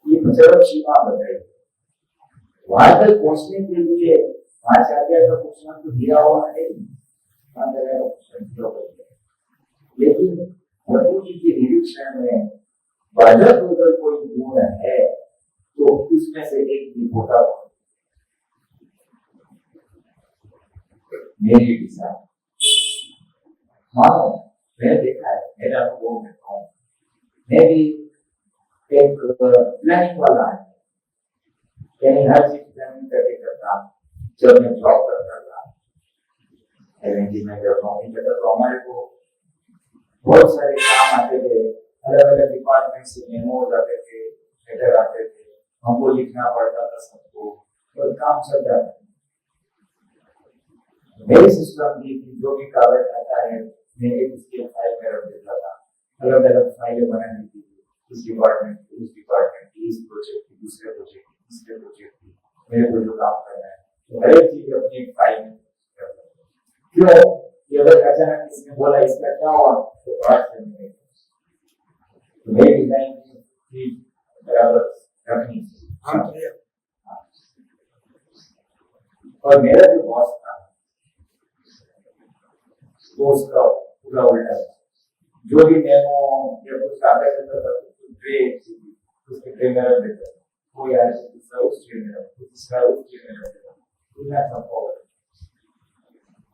ये चरम सीमा बताई। वहां तक पहुंचने के लिए आचार्य का पूछना तो दिया हुआ है, लेकिन प्रभु जी के निरीक्षण में बाधक अगर कोई गुण है तो उसमें से एक भी होता मेरी दिशा। मानो मैंने देखा है, मेरा अनुभव में कहूँ, मैं भी एक प्लानिंग वाला है, यानी हर चीज प्लानिंग करके करता। जब मैं जॉब करता था, में जब नौकरी करता तो हमारे को बहुत सारे काम आते थे, अलग अलग डिपार्टमेंट से मेमोज आते थे, लेटर आते थे, हमको लिखना पड़ता था सबको, और काम चल जाता था। मेरी सिस्टम थी कि जो भी कागज आता है मैं एक उसके फाइल में रख देता था, अलग अलग फाइलें बना दी थी, इस डिपार्टमेंट की, उस डिपार्टमेंट की, इस प्रोजेक्ट की, दूसरे प्रोजेक्ट की, तीसरे प्रोजेक्ट की, मेरे को जो काम करना है, तो हर एक चीज अपनी एक फाइल में क्यों कि अगर अचानक किसी ने बोला इसका क्या हुआ तो बात करने तो मेरी डिजाइन की बराबर रखनी। और मेरा जो बॉस था वो उसका पूरा उल्टा था। जो भी मेमो या कुछ आता करता था उसके ट्रे में रख देता था, वो यार दूसरा उस ट्रे में रख, दूसरा उस ट्रे में रख देता।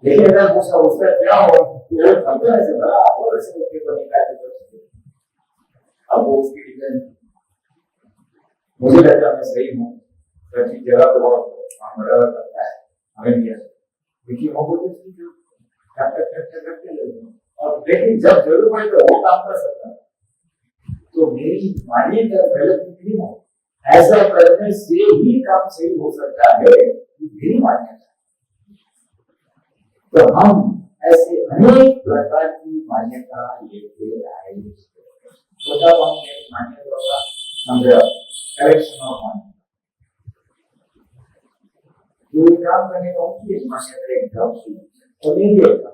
लेकिन अगर पूछा उसका क्या हो तो हमको ऐसे बड़ा और ऐसे करके तो निकाल देते। अब वो उसकी डिजाइन मुझे लगता है मैं सही हूँ, सच्ची जगह तो बहुत बराबर करता है हमें भी, लेकिन वो बोलते हैं कि करते और लेकिन जब जरूर पड़े तो वो काम कर सकता है। तो मेरी मान्यता गलत नहीं हो, ऐसा करने से ही काम सही हो सकता है, मेरी मान्यता। तो हम ऐसे अनेक प्रकार की मान्यता लेके आए, छोटा मान्यता का संग्रह, कलेक्शन ऑफ मान्यता। जो काम करने का उनकी मान्यता एकदम और नहीं होता।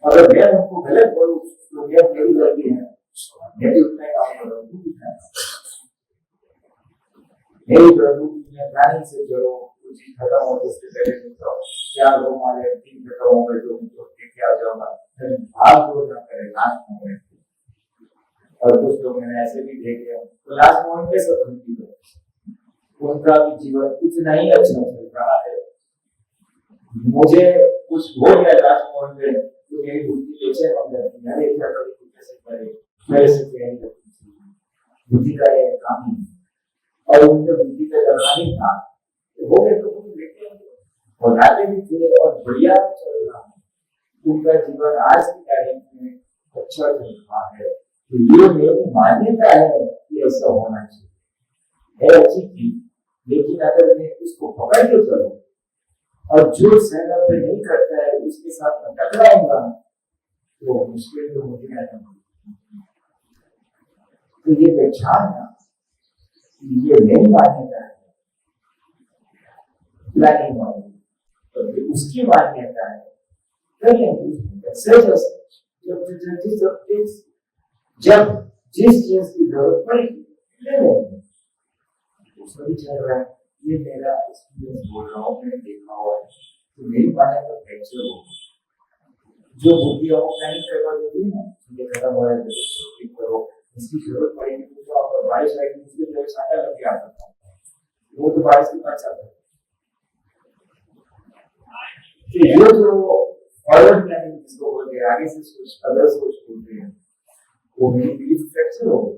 अगर मैं उनको गलत बोलूं तो मैं मेरी गलती है, मैं भी उतना काम करूंगा। मेरी प्रभु ने प्लानिंग से चलो, कुछ खत्म हो तो उसके पहले निकलो, क्या लोग हमारे टीम खत्म हो गए जो क्या जाऊंगा, भाग दौड़ ना करे लास्ट मोमेंट। और कुछ लोग मैंने ऐसे भी देखे तो लास्ट मोमेंट पे सब उनकी उनका भी जीवन इतना ही अच्छा चल रहा है, मुझे कुछ हो गया लास्ट मोमेंट पे तो मेरी बुद्धि बेचैन हो जाती है, अरे क्या करूं, कैसे करे, मेरे से तैयारी करती। बुद्धि का ये काम है और उनके बुद्धि का करना नहीं था, हो गए तो कुछ लेके और लाते भी थे और बढ़िया चल रहा है, उनका जीवन आज की तारीख में अच्छा चल रहा है। तो ये मेरी मान्यता है कि ऐसा होना चाहिए, है अच्छी चीज। लेकिन अगर मैं इसको पकड़ के चलूं और जो सहमत नहीं करता है उसके साथ मैं टकराऊंगा तो मुश्किल तो मुझे रहना। तो ये पहचानना ये नहीं मान्यता है, प्लानिंग मान्यता, उसकी मान्यता है। जब जिस चीज की जरूरत पड़ेगी ले लेंगे, सभी चल रहा है। ये मेरा एक्सपीरियंस बोल रहा हूँ, मैंने देखा हुआ है। तो मेरी मान्यता फ्रैक्चर हो, जो बुद्धि हो प्लानिंग करवा देती है ना, ये खत्म हो रहा है करो, इसकी जरूरत पड़ेगी तो आप बारिश आएगी उसके लिए छाता लेके आ सकता हूँ, वो तो बारिश के पास आता है। तो ये जो फॉरवर्ड प्लानिंग जिसको बोलते हैं, आगे से सोच अगर सोच बोलते हैं, वो मेरी बिलीफ फ्रैक्चर हो गई।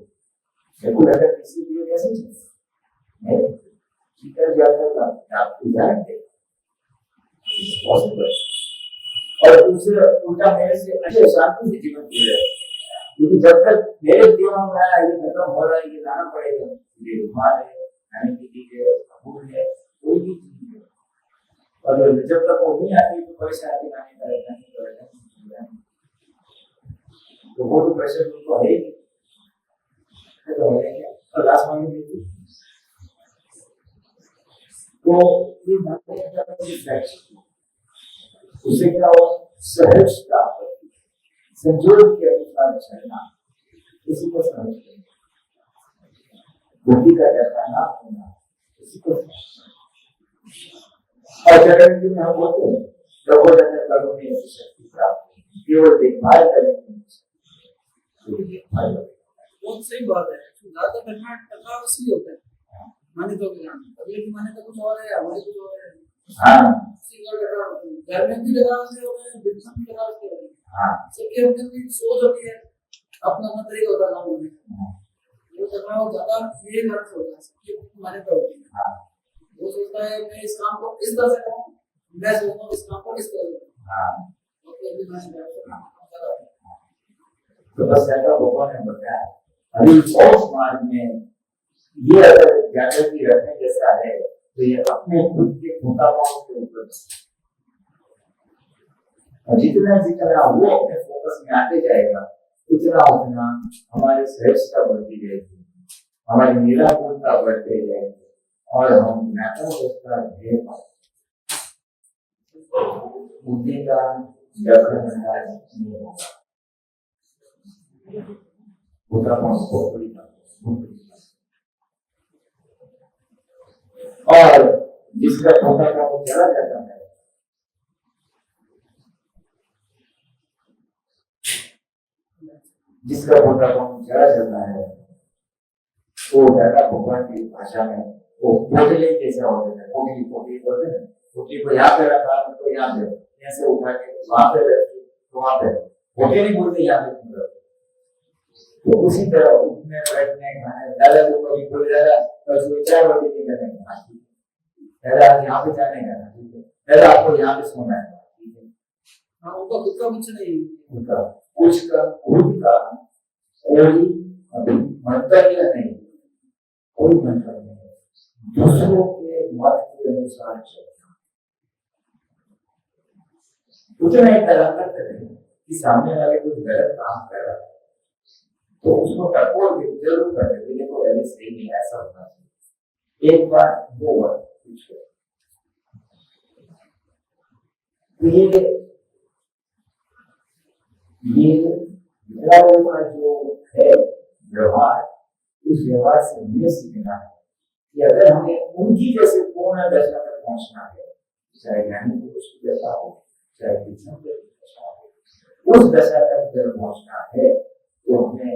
मेरे को लगा किसी भी कैसे नहीं सीकर जाता था आपको जानते पॉसिबल और दूसरे उल्टा मेरे से अच्छे शांति से जीवन जी रहे, क्योंकि जब तक मेरे जीवन में आया ये खत्म हो रहा है, ये लाना पड़ेगा, ये रुमाल है, खाने की चीज है, फूल है, कोई भी चीज है, और जब तक वो नहीं आती तो पैसा आती नहीं करेगा, तो वो तो प्रेशर तो है ही। और आसमान में तो ये उससे क्या हुआ, सहजता, संजोग के अनुसार चलना, इसी को समझ बुद्धि का जैसा ना होना, इसी को आचरण में हम बोलते हैं प्रबोधन कर्म में ऐसी शक्ति प्राप्त हुई, केवल देखभाल करने की बहुत सही बात है। ज्यादा घटना टकराव इसलिए होता है मान्यता के नाम, अगले की मान्यता कुछ और है, हमारी कुछ और है। हाँ, घर में भी टकराव से हो रहे हैं, बिजनेस में टकराव से हो रहे हैं। हाँ, सबकी अपनी सोच होती है, अपना अपना तरीका होता है काम करने का। वो टकराव ज्यादा ये कारण से होता है, सबकी अपनी मान्यता होती है। हाँ, वो सोचता है मैं इस काम को इस तरह से करूँ, मैं सोचता हूँ इस काम को इस तरह से करूँ। हाँ, अपनी मान्यता है। तो बस ऐसा भगवान ने बताया। अभी मोक्ष मार्ग में ये अगर जागृति रखने जैसा है तो ये अपने खुद के भूताभाव के ऊपर, और जितना जितना वो अपने फोकस में आते जाएगा उतना उतना हमारी सहजता बढ़ती जाएगी, हमारी निराकुरता बढ़ती जाएगी और हम ज्ञाता ध्येय बुद्धि का जगह नहीं होगा। और जिसका छोटा का वो चला जाता है, जिसका छोटा काम चला जाता है वो ज्यादा भगवान की भाषा में वो पोटली जैसा होता है। पोटली पोटली बोलते हैं, पोटली को यहाँ पे रखा तो यहाँ पे, ऐसे उठा के वहां पे रखी तो वहां पे, पोटली बोलते यहाँ पे क्यों रखते। तो उसी तरह उठने बैठने खाने, दादा को कभी बोल दादा बस 4 बजे की करने का, दादा आज यहाँ पे जाने का, दादा आपको यहाँ पे सोना है, हाँ उनका खुद का कुछ नहीं, उनका कुछ का खुद का कोई मंतव्य नहीं, कोई मंतव्य नहीं, दूसरों के मत के अनुसार चलना। उतना एक तरह करते रहे कि सामने वाले कुछ गलत काम कर रहा है तो उसको टकोर के जरूर करते थे, देखो ऐसे सही नहीं, ऐसा होना चाहिए, एक बार 2 बार पूछ लो। ये विद्यालयों का जो है व्यवहार, इस व्यवहार से हमें सीखना है कि अगर हमें उनकी जैसे पूर्ण दशा तक पहुंचना है, चाहे ज्ञानी पुरुष की दशा हो चाहे कृष्ण की दशा हो, उस दशा तक जब पहुंचना है तो हमें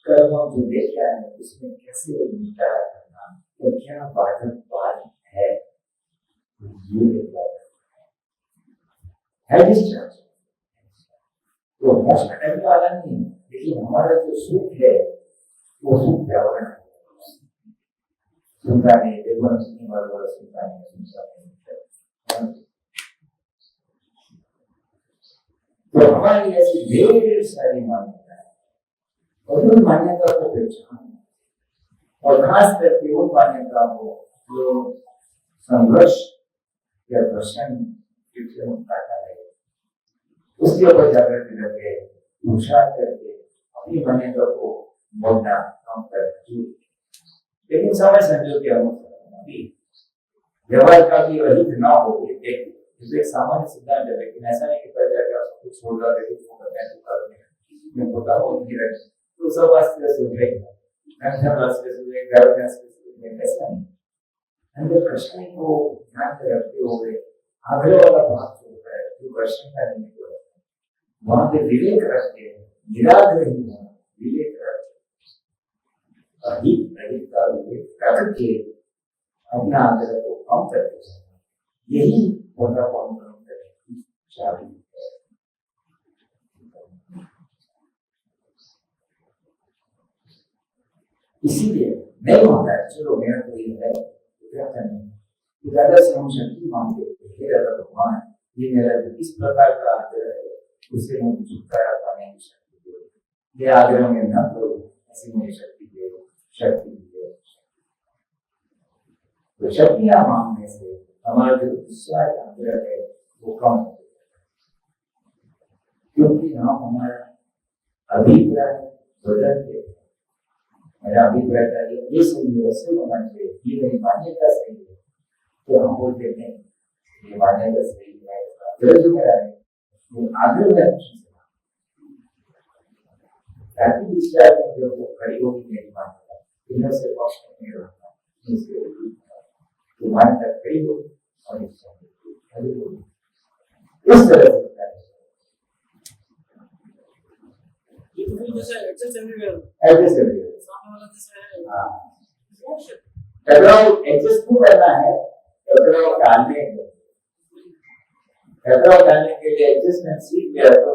कर्म जो देख रहा है उसमें कैसे निपटारा करना और क्या बाधक बात है, ये है डिस्चार्ज। तो मोक्ष घटने वाला नहीं, लेकिन हमारा जो सुख है वो सुख क्या होना है, सुनता नहीं, देखो सुनने वाला सुनता नहीं, सुनता नहीं। तो हमारी ऐसी ढेर सारी मान्यता है और उन मान्यता को पहचान, और खास करके उन मान्यता को जो संघर्ष या दर्शन उठाता है उसके ऊपर जागृति रखे, पुरुषार्थ करके अपनी मान्यता को बोलना काम करना। लेकिन समय संजोग के अनुसार व्यवहार का भी रहित न हो, एक सामान्य सिद्धांत है, लेकिन ऐसा नहीं कि पहले जाकर सब कुछ छोड़ रहा है तो होता हो तो सब वास्ते सोच रहे घर में ऐसा नहीं। अंदर कृष्ण को ध्यान में रखते हुए आग्रह वाला भाव जो होता है, जो कृष्ण का नहीं होता, वहां पे विवेक रखते हैं, निराग्रही होना, विवेक रखते अधिक का विवेक करके अपना आग्रह को कम करके जाना, यही होता कौन कम करने की चाबी है। इसीलिए नहीं होता है, चलो मेरा तो ये है क्या करना, ज्यादा से हम शक्ति मांगते हैं, ज्यादा भगवान ये मेरा इस प्रकार का आग्रह है, उसे मुझे छुटकारा पाने की शक्ति दे, ये आग्रह में न करो, ऐसी मुझे शक्ति दे, शक्ति दे। तो शक्तियां मांगने से हमारा जो दूसरा आग्रह है वो कम हो जाता है, क्योंकि हम हमारा अभिप्राय बदलते हैं। मेरा अभिप्राय ये सही है, ऐसे होना चाहिए, ये मेरी मान्यता सही है, तो हम बोलते हैं ये मान्यता सही है, जरूर जो करा है वो आगे में ताकि डिस्चार्ज में जो खड़ी होगी मेरी बात इधर से वापस नहीं रहता इसके तुम्हारे तक खड़ी हो और इस तरह से टकराव एडजस्ट क्यों करना है? टकराव डालने के लिए एडजस्टमेंट सीख गया तो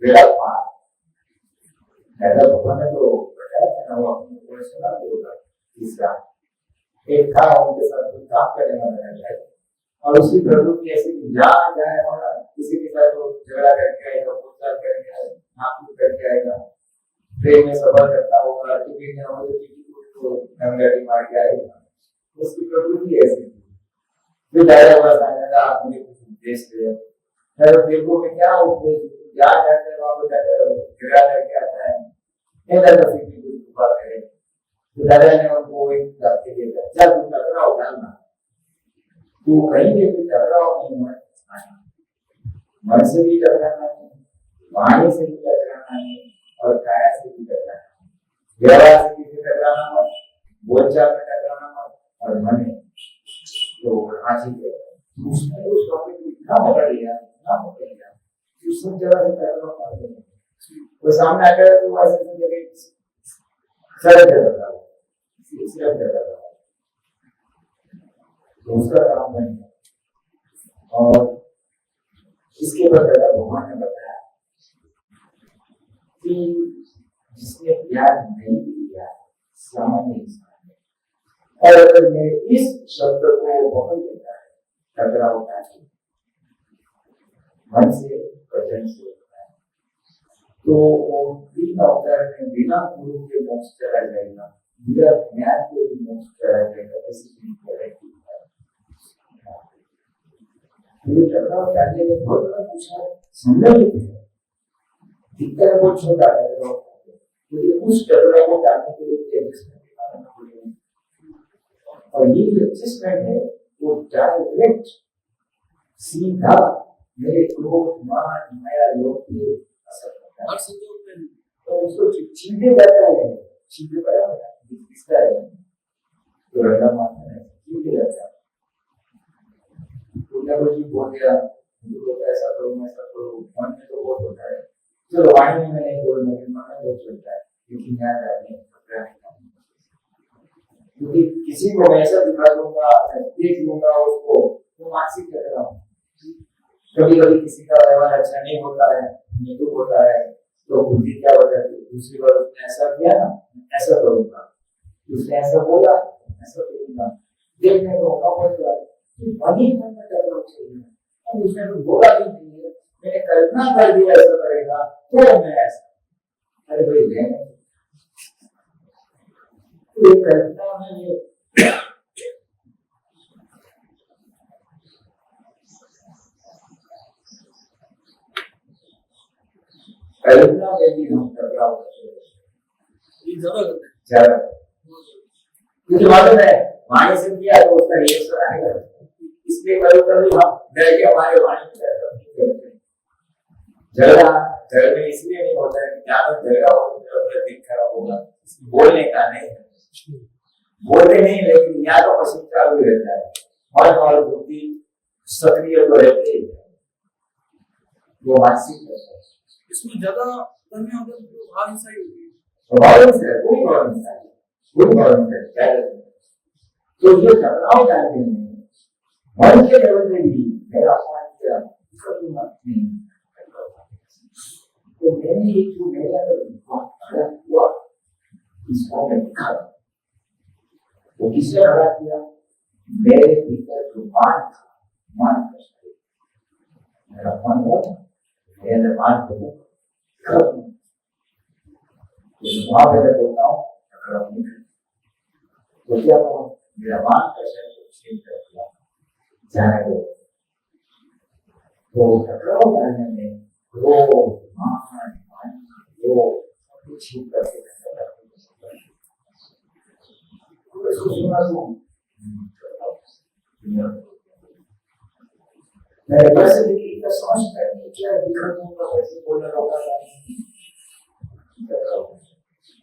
बेड़ा पार ऐसा भगवान ने तो बताया था ना, वो अपने को सुना होगा तीसरा एक था उनके साथ कोई काम करने वाला है और उसी प्रभु की ऐसी जहाँ जाए वहाँ किसी के साथ वो झगड़ा करके आएगा, पूछताछ करके आएगा, नाप करके आएगा, ट्रेन में सफर करता होगा, टिकट ना हो तो टिकट को नंगाड़ी मार के आएगा। उसकी प्रकृति ऐसी थी। फिर दाया हुआ था आप मुझे कुछ उपदेश दे, फिर देखो में क्या उपदेश जहाँ जाते हैं वहाँ पर झगड़ा करके आता है, ऐसा किसी की कुछ कृपा करे तो दादा ने उनको एक बात के लिए जब तुम टकराव डालना तो कहीं भी टकराव नहीं होना, मन से भी टकराना है, वाणी से भी टकराना है और काया से भी टकराना है। व्यवहार से किसी टकराना मत, बोलचाल में टकराना मत और मन में तो हासिल कर उसने उस टॉपिक को इतना पकड़ लिया उस सब जगह से टकराव कर देना वो सामने आकर तो वैसे जगह सड़क जगह दूसरा काम नहीं है। और इसके बदला भगवान ने बताया कि जिसने प्यार नहीं दिया सामान्य इंसान है और अगर मैं इस शब्द को पकड़ लेता है टकराव होता है मन से वचन से होता है तो बिना अवतार में बिना गुरु के मोक्ष चला जाएगा, बिना ज्ञान के भी मोक्ष चला जाएगा। ऐसी टकराव डालने में बहुत बड़ा पूछा संभव नहीं है, दिखता है बहुत छोटा है लेकिन उस टकराव को डालने के लिए एडजस्टमेंट करना पड़ेगा और ये जो एडजस्टमेंट है वो डायरेक्ट सीधा मेरे क्रोध मान माया लोग के असर करता है तो उसको चीजें जाता है चीजें बड़ा इसका है तो रंगा मानना है चीजें जाता है कुछ बोल दिया ऐसा करो मन में तो बहुत होता है चलो वाणी में नहीं बोलना मन में बहुत चलता है लेकिन याद आने क्योंकि किसी को मैं ऐसा दिखा दूंगा देख लूंगा उसको तो मानसिक टकराव कभी कभी किसी का व्यवहार अच्छा नहीं होता है हमें दुख होता है तो बुद्धि क्या हो जाती है दूसरी बार उसने ऐसा किया ना ऐसा करूंगा उसने ऐसा बोला ऐसा करूंगा देखने को मौका पड़ जाए वही मन में टकराव चाहिए अब उसने तो बोला भी नहीं है मैंने कल्पना कर दिया ऐसा करेगा तो मैं ऐसा अरे भाई मैं तो कल्पना में ये कल्पना में भी हम टकराव ज्यादा क्योंकि मालूम है वाणी से किया तो उसका रिएक्शन आएगा इसलिए कभी हम डर के हमारे वाणी झगड़ा घर में इसलिए नहीं होता है कि जहाँ पर झगड़ा हो तो दिल खराब होगा बोलने का नहीं बोलते नहीं लेकिन यहाँ तो पसीना चालू रहता है मन और बुद्धि सक्रिय तो रहते ही वो मानसिक रहता है इसमें ज्यादा करने होगा तो भाग सही होगी प्रॉब्लम्स है कोई प्रॉब्लम है क्या तो ये टकराव डालने में मन के लेवल में भी मेरा अपमान किया नहीं तो मैंने एक जो मेरे अंदर हुआ इसको मैं दिखा वो किसने खड़ा किया मेरे भीतर जो मान मेरा मन हुआ मेरे अंदर मान को वहां पे मैं बोलता हूँ टकराव नहीं तो क्या करूँ मेरा मान कैसे जाने दो तो टकराव डालने में क्रोध मान वो कुछ ही करके मैंने परिस्थिति का समझता है क्या दिक्कत होगा कैसे बोलना होगा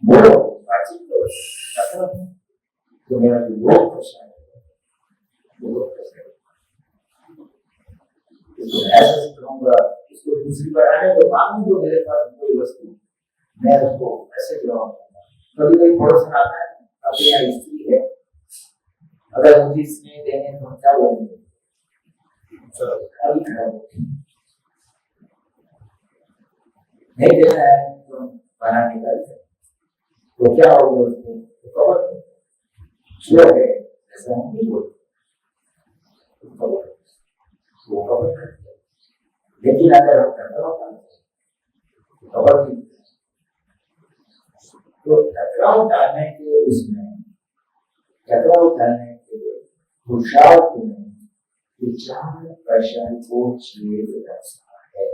बोलो बातचीत करो तो मेरा जो लोग प्रश्न है वो कैसे इसको ऐसे कहूँगा इसको दूसरी बार आने तो बाद में जो मेरे पास कोई वस्तु मैं उसको ऐसे जवाब कभी कभी पड़ोसन आता है अपनी यहाँ स्त्री है अगर मुझे स्नेह देने तो क्या बोलेंगे अभी खड़ा नहीं देना है तो बना निकल तो क्या होगा उसको तो कवर जो है ऐसा हम नहीं बोलते वो कवर करते लेकिन अगर हम करना होता तो कवर नहीं तो टकराव डालने के उसमें टकराव डालने के पुरुषार्थ में विचार प्रश्न को छेद रखना है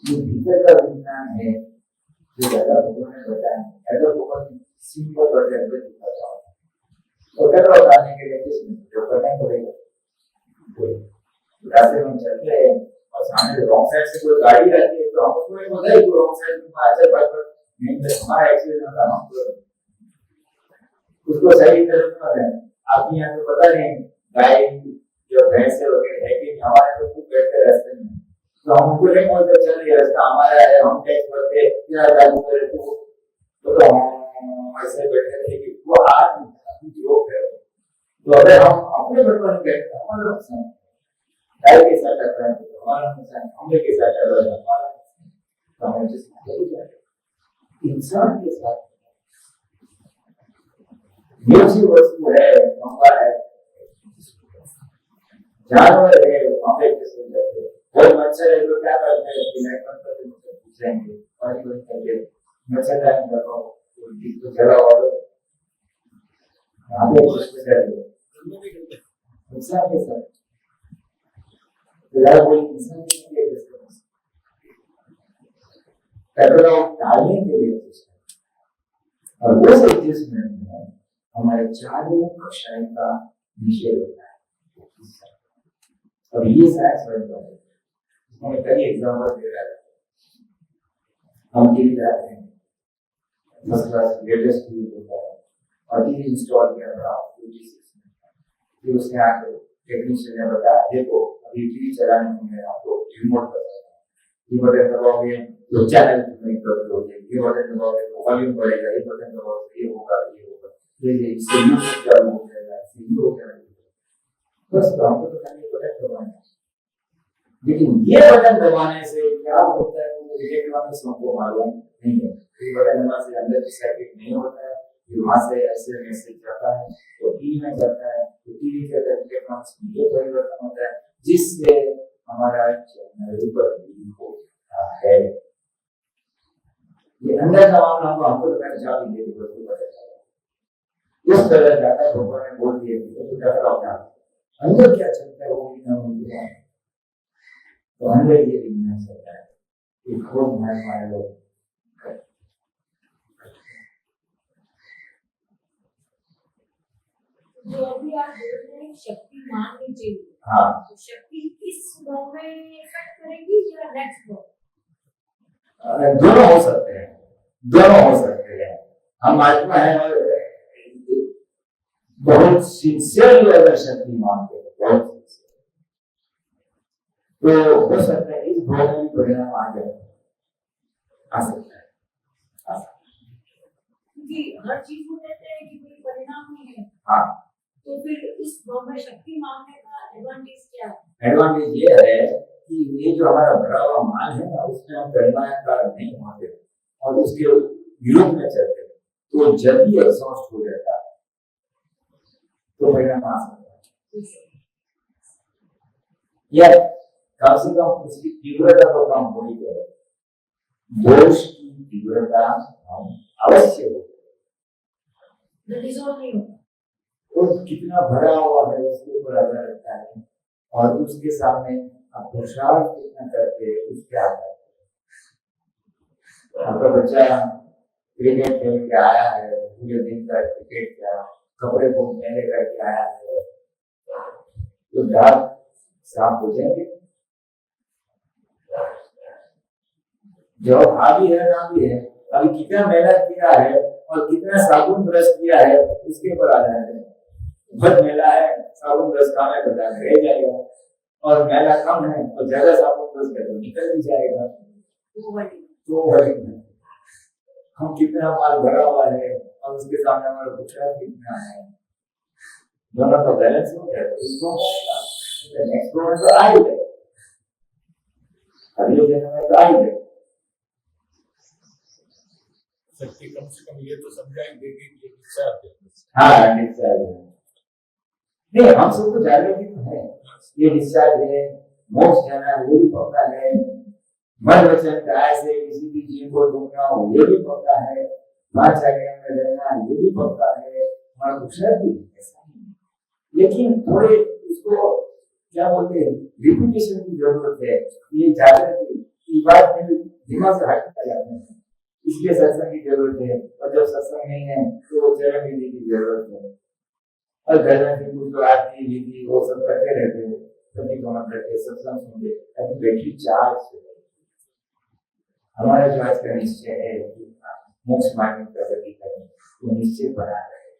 ये भीतर का विज्ञान है जो ज्यादा लोगों ने बताया ऐसा बहुत सिंपल वर्जन में बताया तो टकराव डालने के लिए किसमें जो करना पड़ेगा रास्ते में चलते हैं और सामने रॉन्ग साइड से कोई गाड़ी आती है तो हम उसको नहीं बोलते कि रॉन्ग साइड में अच्छा बात नहीं तो हमारा एक्सीडेंट होता हम उसको सही तरफ में आपके यहाँ तो पता नहीं गाय जो भैंस वगैरह है कि हमारे तो खूब बैठते रास्ते में तो हम उनको नहीं बोलते चल ये रास्ता हमारा है हम टैक्स भरते क्या चालू करे तो हम ऐसे बैठे थे कि वो आज योग है तो अगर हम अपने बचपन में बैठते हमारा नुकसान गाय के साथ टकरा तो हमारा नुकसान हमने के साथ टकरा हमारा तो हमें जिसमें इंसान के साथ ये जो वस्तु है मंगा है जानवर है हमें किसको जाते हैं कोई मच्छर है तो क्या करते हैं कि नहीं करते तो मुझसे पूछेंगे पानी बंद करके मच्छर टाइम लगाओ तो जला और हमें किसको जाते इंसान के साथ तो कोई इंसान के लिए टकराव टालने के लिए और उस एडजस्टमेंट में हमारे चारों कक्षाएं का विषय होता है और ये साइंस बनता है इसमें कई एग्जाम्पल दे रहा है हम टीवी जाते हैं फर्स्ट क्लास लेटेस्ट टीवी होता है और टीवी इंस्टॉल किया था 56 में फिर उसने आके टेक्नीशियन ने बताया देखो अभी टीवी चलाने में आपको रिमोट बताया ये बटन दबाओगे तो चैनल नहीं बदलोगे ये बटन दबाओगे तो वॉल्यूम बढ़ेगा ये बटन दबाओगे ये होगा ये इससे यूट्यूब चालू हो जाएगा इससे ये हो जाएगा बस तो हमको तो खाली बटन दबाना है लेकिन ये बटन दबाने से क्या होता है वो इलेक्ट्रॉनिक्स को मालूम नहीं है ये बटन दबाने से अंदर की सर्किट नहीं होता है फिर वहां से ऐसे मैसेज जाता है तो टीवी में जाता है तो टीवी के अंदर इलेक्ट्रॉनिक्स में ये परिवर्तन होता है जिससे हमारा चैनल बदली होता है ये अंदर का मामला हमको चाबी दे दी इस तरह जाता भगवान ने बोल दिया तो टकराव था अंदर क्या चलता है वो भी ना बोलते हैं तो अंदर ये विज्ञान चलता है कि खूब हमारे लोग जो अभी आप बोल रहे हैं शक्ति मान लीजिए हाँ तो शक्ति इस भाव में इफेक्ट करेगी या नेक्स्ट भाव दोनों हो सकते हैं दोनों हो सकते हैं हम आत्मा है और बहुत सिंसियरली अगर शक्ति मानते हैं बहुत तो हो सकता है इस भाव में परिणाम आ जाए आ सकता है क्योंकि हर चीज को कहते हैं कि कोई परिणाम नहीं है हाँ तो फिर इस भाव में शक्ति मानने का एडवांटेज क्या है एडवांटेज ये है कि ये जो हमारा भरा हुआ माल है ना उसमें हम परिणामकार नहीं होते और उसके विरोध में चलते तो जल्दी एग्जॉस्ट हो जाता है तो परिणाम आ सकता है या कम से कम उसकी तीव्रता को कम हो ही जाए दोष की तीव्रता हम अवश्य हो रिजॉल्व नहीं होता वो कितना भरा हुआ है उसके ऊपर आधार रखता है और उसके सामने आप पुरुषार्थ कितना करते हैं उसके आधार आपका बच्चा क्रिकेट खेल के आया है पूरे दिन का क्रिकेट का कपड़े बहुत महंगे करके आया है तो दांत साफ हो जाएंगे जो हाँ भी है ना भी है, अभी कितना मेहनत किया है और कितना साबुन ब्रश किया है उसके ऊपर आधार है। बहुत मेला है, साबुन ब्रश काम है बता रह जाएगा, और मेला कम है और ज्यादा साबुन ब्रश कर निकल भी जाएगा। तो वही हम कितना माल भरा हुआ है और उसके सामने हमारा पुरस्कार कितना है, दोनों का बैलेंस हो गया तो इसको नेक्स्ट में तो आ ही गए, अगले दिन में तो आ ही गए। शक्ति कम से कम ये तो समझाई देगी कि डिस्चार्ज है। हाँ डिस्चार्ज है, नहीं हम सबको जागृति तो है, ये डिस्चार्ज है, मोक्ष जाना है ये भी पक्का है, मन वचन काया से किसी भी जीव को दुखना हो ये भी पक्का है, 5 आज्ञा में रहना ये भी पक्का है, हमारा पुरुषार्थ भी ऐसा ही। लेकिन थोड़े उसको क्या बोलते हैं रिपीटेशन की जरूरत है, ये जागृति की बात मेरे दिमाग से हट जाते हैं, इसलिए सत्संग की जरूरत है। और जब सत्संग नहीं है तो चरण विधि की जरूरत है, और घर में भी कुछ आरती विधि वो सब करते रहते हैं, सभी को मत करके सत्संग सुनते ताकि बैटरी चार्ज हो। हमारा जो आज का निश्चय है मोक्ष मार्ग में प्रगति करें तो निश्चय बना रहे,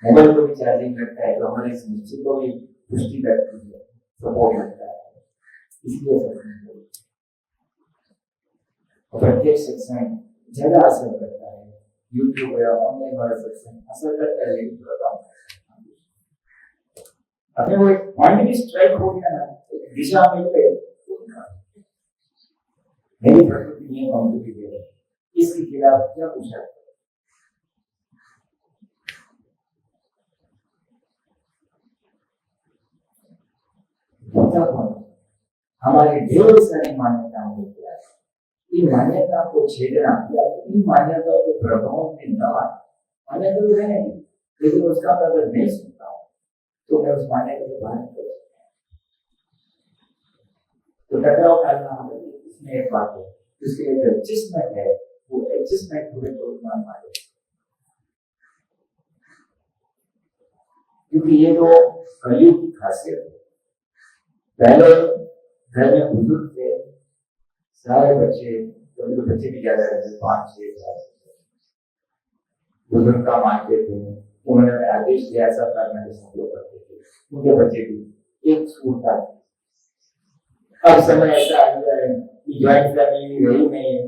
मोबाइल को भी चार्जिंग करता है तो हमारे इस निश्चय को भी पुष्टि करती है, सपोर्ट करता है, इसलिए सत्संग प्रत्येक सत्संग ज्यादा असर करता है। यूट्यूब या ऑनलाइन वाला सत्संग असर करता है लेकिन थोड़ा कम। अपने वो एक पॉइंट भी स्ट्राइक हो गया ना, एक दिशा मिल गई, मेरी प्रकृति नहीं कमजोरी दे रही, इसके खिलाफ क्या पूछा? हमारी ढेर सारी मान्यताओं को क्या है, इन मान्यता को छेड़ना या इन मान्यताओं के प्रभाव में न आए, मान्यता तो रहेगी लेकिन उसका अगर नहीं सुनता हूं तो मैं उस मान्यता को बाहर कर सकता हूं। तो टकराव करना इसमें एक बात है, इसके लिए एडजस्टमेंट है, वो एडजस्टमेंट पूरे को मान मारे, क्योंकि ये तो कलयुग की खासियत है। पहले घर में बुजुर्ग थे, सारे बच्चे बच्चे भी ज्यादा रहते 5-6 साल बुजुर्ग का मानते थे, उन्होंने आदेश दिया ऐसा करना है सब लोग करते थे, उनके बच्चे भी एक स्कूल था। अब समय ऐसा आ गया है कि ज्वाइंट फैमिली रही नहीं है,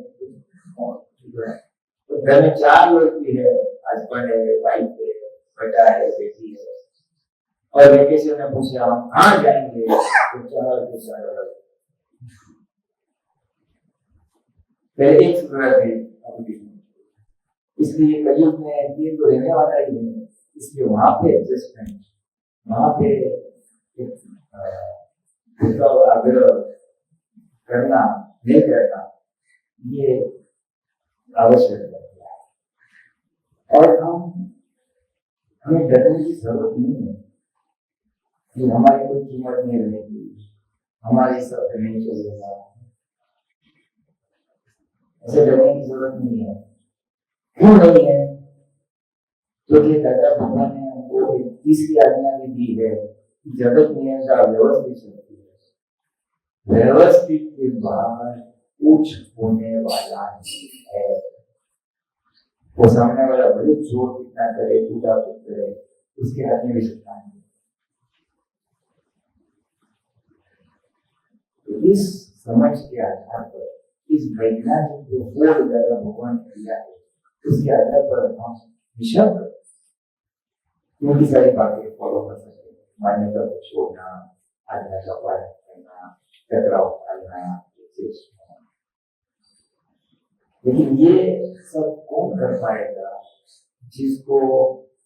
तो घर में 4 लोग भी है, हस्बैंड है, वाइफ है, बेटा है, बेटी है, और वेकेशन में पूछा हम कहाँ जाएंगे तो 4 के 4 पहले एक सूरत है अभी, इसलिए कलयुग में ये तो रहने वाला ही है, इसलिए वहां पे एडजस्टमेंट, वहां पे आग्रह करना नहीं करना ये आवश्यक है। और हमें डरने की जरूरत नहीं है कि हमारी कोई कीमत नहीं रहेगी, हमारे सब नहीं चलेगा, ऐसे डरने की जरूरत नहीं है। क्यों नहीं है? क्योंकि दादा भगवान ने हमको एक तीसरी आज्ञा भी दी है कि जगत नियम का व्यवस्थित शक्ति है, व्यवस्थित के बाद कुछ होने वाला नहीं है। वो सामने वाला भले जोर कितना करे, टूटा करे, उसके हाथ में भी सकता है। तो इस समझ के आधार पर, इस वैज्ञानिक जो बोध दादा भगवान ने दिया है, उसके आधार पर हम निशब्द उनकी सारी बातें फॉलो कर सकते हैं। मान्यता को छोड़ना, आज्ञा का पालन करना, टकराव करना, लेकिन ये सब कौन कर पाएगा? जिसको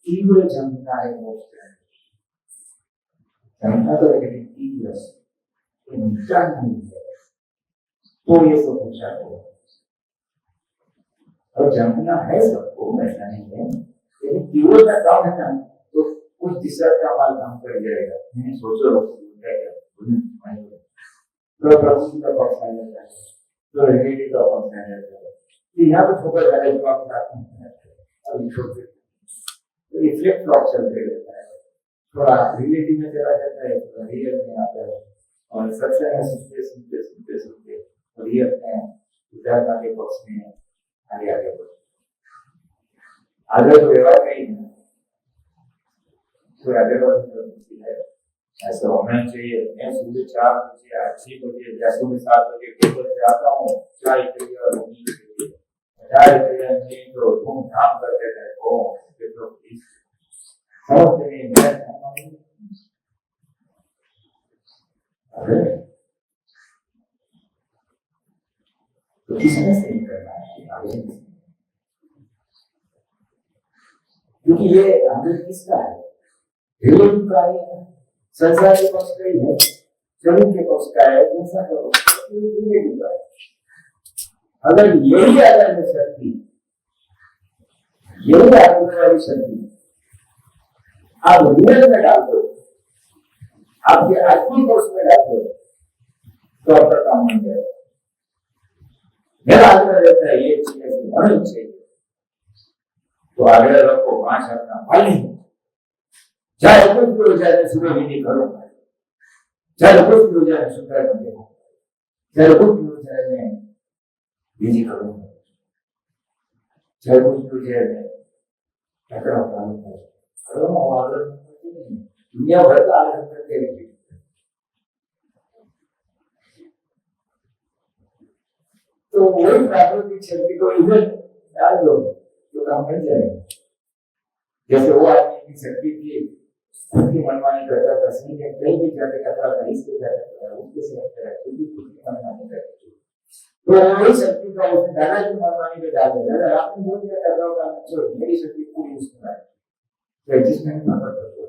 तीव्र जमना है मोक्ष जमना तो लेकिन तीव्र निष्ठा नहीं है तो ये सब पूछा होगा। और जमना है सबको, ऐसा नहीं है, लेकिन तीव्रता कम है ना तो कुछ दिशा का माल काम कर जाएगा। मैंने सोचो तो प्रभु का पक्ष आ जाता है, तो रिलेटिव का पक्ष आ जाता है, यहाँ पे ठोकर वाले जो आप साथ में अभी छोटे तो इफेक्ट फ्लॉप चलते रहता है, थोड़ा रिलेटिव में चला जाता है, थोड़ा रियल में आता है, और सत्संग में सुनते सुनते सुनते सुनते और ये अपने धर्म के पक्ष में आगे बढ़ो। आगे तो व्यवहार नहीं है, तो आगे बढ़ती है, ऐसा होना चाहिए। मैं सुबह 4 बजे या 6 बजे या सुबह 7 बजे टेबल पे आता हूँ, चाय चाहिए और नींद चाहिए। चाय चाहिए नहीं तो धूमधाम करते थे, समझते नहीं। मैं तो किसने से नहीं करना है, क्योंकि ये हमें किसका है, हिंदू का है, संसार के पक्ष का ही है, जमीन के पक्ष का है, संसार का पक्ष का है। अगर यही आदर में शक्ति, यही आदर वाली शक्ति आप रियल में डाल दो, आपके आत्मिक पक्ष में डाल दो, तो आपका काम बन जाएगा। मेरा आग्रह रहता है ये चीज ऐसी होनी चाहिए, तो आग्रह रखो, 5 अपना पाली, चाहे कुछ भी हो जाए सुबह विधि करो, चाहे कुछ भी हो जाए सुबह देखो, चाहे कुछ भी हो जाए मैं विधि करूंगा, चाहे कुछ भी हो जाए मैं दुनिया भर का आग्रह करते हैं। तो वही प्राकृतिक शक्ति को इधर डाल दो तो काम बन जाएगा। जैसे वो आदमी की शक्ति थी, उसकी मनमानी करता था, सही है, कहीं भी जाके खतरा था, इसके जाके खतरा, उसके से खतरा, क्योंकि उसकी मनमानी करती थी। तो वही शक्ति का उसने दादा की मनमानी पे डाल दिया, दादा आपने जो किया टकराव का छोड़, मेरी शक्ति पूरी उसमें डाल दी, तो एडजस्टमेंट ना कर सकते।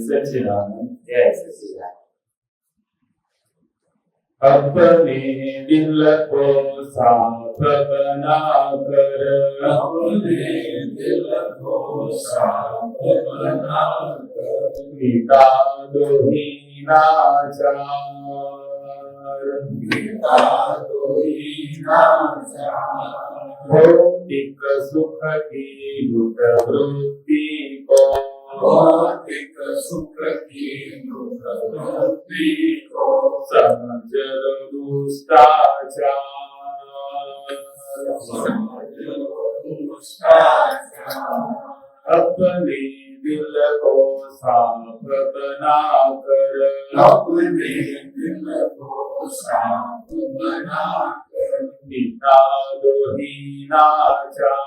सच्चिदानंद जय सच्चिदानंद। अपने दिल को साफ बना कर, अपने दिल को साफ बना कर, मिटा दो हीनाचार, मिटा दो हीनाचार। भौतिक सुख की लुट वृत्ति को, भौतिक सुख की लुट वृत्ति को समझ लो दुष्टाचार, समझ लो दुष्टाचार। अपने दिल को साफ बना कर, अपने दिल को साफ बना कर, मिटा दो हीनाचार,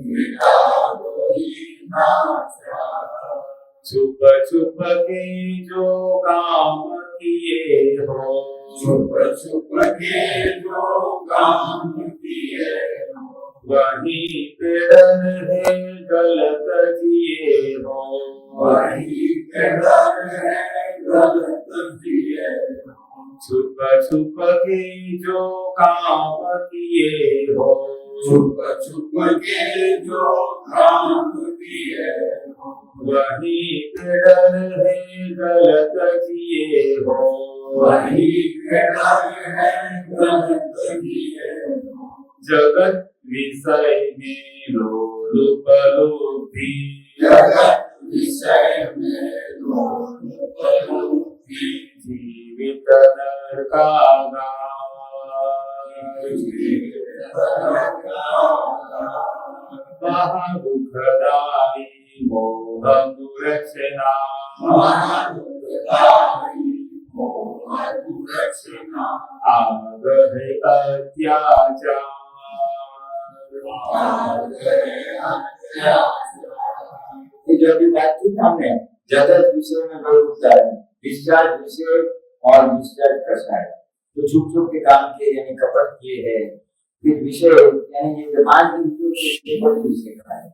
मिटा दो हीनाचार। छुप छुप के जो काम किए हो, छुप छुप के जो काम किए हो, वहीं पे डर है गलत जिए हो, वहीं पे डर है गलत जिए हो। छुप छुप के जो काम किए हो, छुप छुप के जो काम किए हो, वहीं पे डर है गलत जिए हो, वहीं पे डर है गलत जिए हो। जगत विषय में लोलुप लोभी, जगत विषय में लोलुप लोभी, जीवित नरकागार, महादुखदायी मोह दुरक्षणा, महादुखदायी मोह दुरक्षणा। आग है अत्याचार, जब भी बात की हमने जगत विषय में लोग डिस्चार्ज विषय और डिस्चार्ज कसाय, तो छुप छुप के काम किए, यानी कपट किए हैं, फिर विषय यानी ये दिमाग की विषय का है,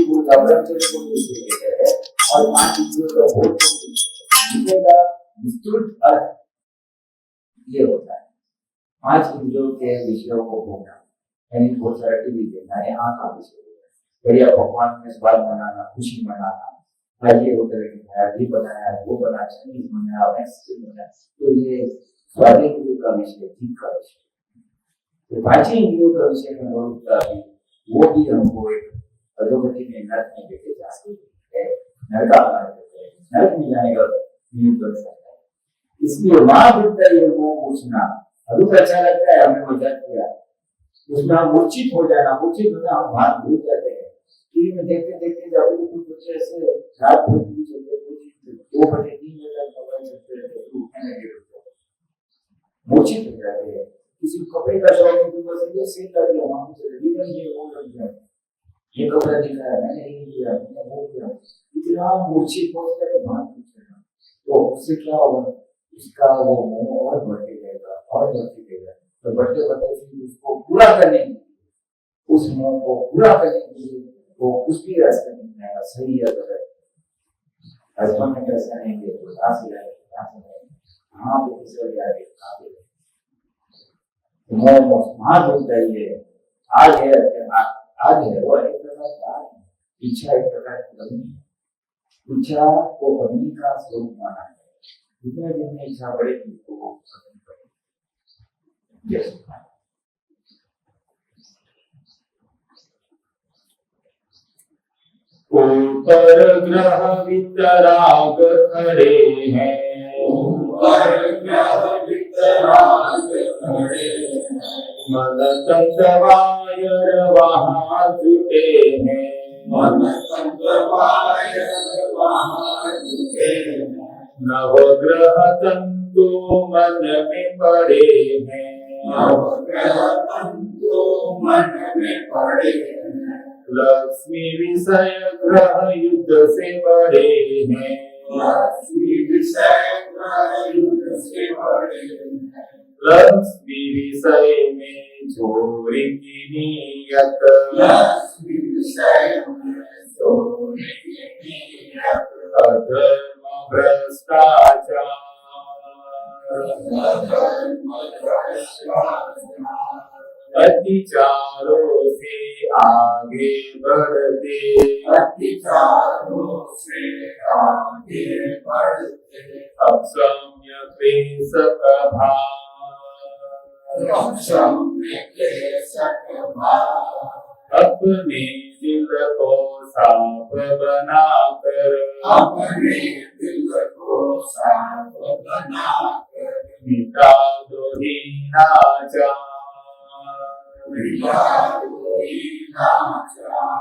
पूरा ब्रह्मचर्य को विषय है, और 5 विषयों का भोग विषय का विस्तृत अर्थ ये होता है। 5 इंद्रियों के विषयों को भोगना, यानी बहुत सारा टीवी देखना है, आँख का विषय, बढ़िया भगवान में स्वाद बनाना, खुशी मनाना, आज ये होटल बनाया, ये बनाया, वो बनाया, चाइनीज बनाया, मैक्सिकन बनाया, तो ये स्वादिष्ट का विषय, ठीक का विषय। तो 5 इंद्रियों का विषय में होता है, वो भी हमको एक अधोगति में नरक में लेके जा सकते हैं, नरक में जाने का नियम कर सकता है। इसलिए वहां मिलता है वो पूछना अभी तो अच्छा लगता है, हमने मजाक किया उसमें हम मूर्छित हो जाना, मूर्छित होना हम बात भूल जाते हैं। टीवी में देखते देखते जब भी कुछ बच्चे ऐसे रात भर टीवी चलते 2 बजे 3 बजे तक मोबाइल चलते रहते तो उठने लगे मूर्छित हो जाते हैं। किसी कपड़े का शौक है तो बस ये सेल कर दिया वहां से रिबन ये वो लग गया, ये कपड़ा दिखा है मैंने ये किया मैंने वो किया, इतना मूर्छित हो जाता है बात पूछना। तो उससे क्या होगा, उसका वो मोह और बढ़ते जाएगा और बढ़ते जाएगा। तो बढ़ते बढ़ते फिर उसको पूरा करने के लिए, उस मोह को पूरा करने के लिए वो कुछ भी रास्ता नहीं आएगा, सही या गलत हस्बैंड में कैसा नहीं है तो कहाँ से आए कहाँ पे किसी जाए कहाँ पे मोह वहां जुड़ जाइए। आज है वो एक प्रकार का इच्छा, एक प्रकार की अग्नि, इच्छा को अग्नि का स्वरूप माना है। जितने जितने इच्छा बढ़ेगी तो वो अग्नि बढ़ेगी। यस ऊपर ग्रह वितराग खड़े हैं, ऊपर ग्रह वितराग खड़े हैं, मन तंत्रवायर वहाँ जुटे हैं, मन तंत्रवायर वहाँ जुटे हैं, नवग्रह तंतु मन में पड़े हैं, नवग्रह तंतु मन में पड़े हैं, लक्ष्मी विषय ग्रह युद्ध से बड़े हैं, लक्ष्मी विषय ग्रह युद्ध से बड़े हैं, लक्ष्मी विषय में चोरी की नीयत, लक्ष्मी विषय में चोरी की नीयत, अधर्म भ्रष्टाचार, अधर्म भ्रष्टाचार, अत्याचारों से आगे बढ़ते, अत्याचारों से आगे बढ़ते, अक्षम्य क्लेश प्रभाव, क्षम्य क्लेश प्रभाव, अपने दिल को साफ बनाकर, अपने दिल को साफ बनाकर, मिटा दो हीनाचार, मिटा दो हीनाचार,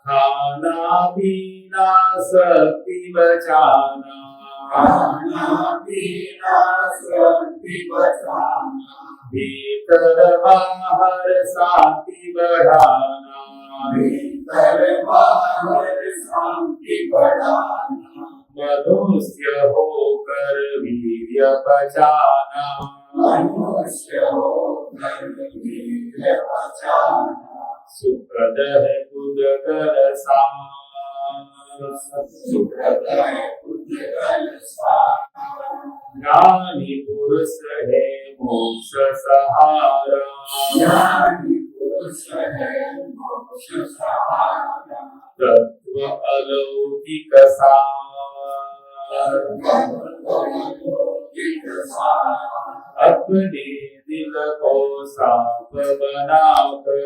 खाना पीना शक्ति बचाना, खाना पीना शक्ति बचाना, भीतर बाहर शांति बढ़ाना, भीतर बाहर शांति बढ़ाना, मनुष्य होकर वीर्य बचाना, मनुष्य होकर वीर्य बचाना, सुखद है बुद्धगल सार, सुखद है बुद्धगल सार, ज्ञानी पुरुष है मोक्ष सहारा, ज्ञानी पुरुष है मोक्ष सहारा, तत्व अलौकिक सार, अलौकिक सार, अपने दिल को साफ बनाकर,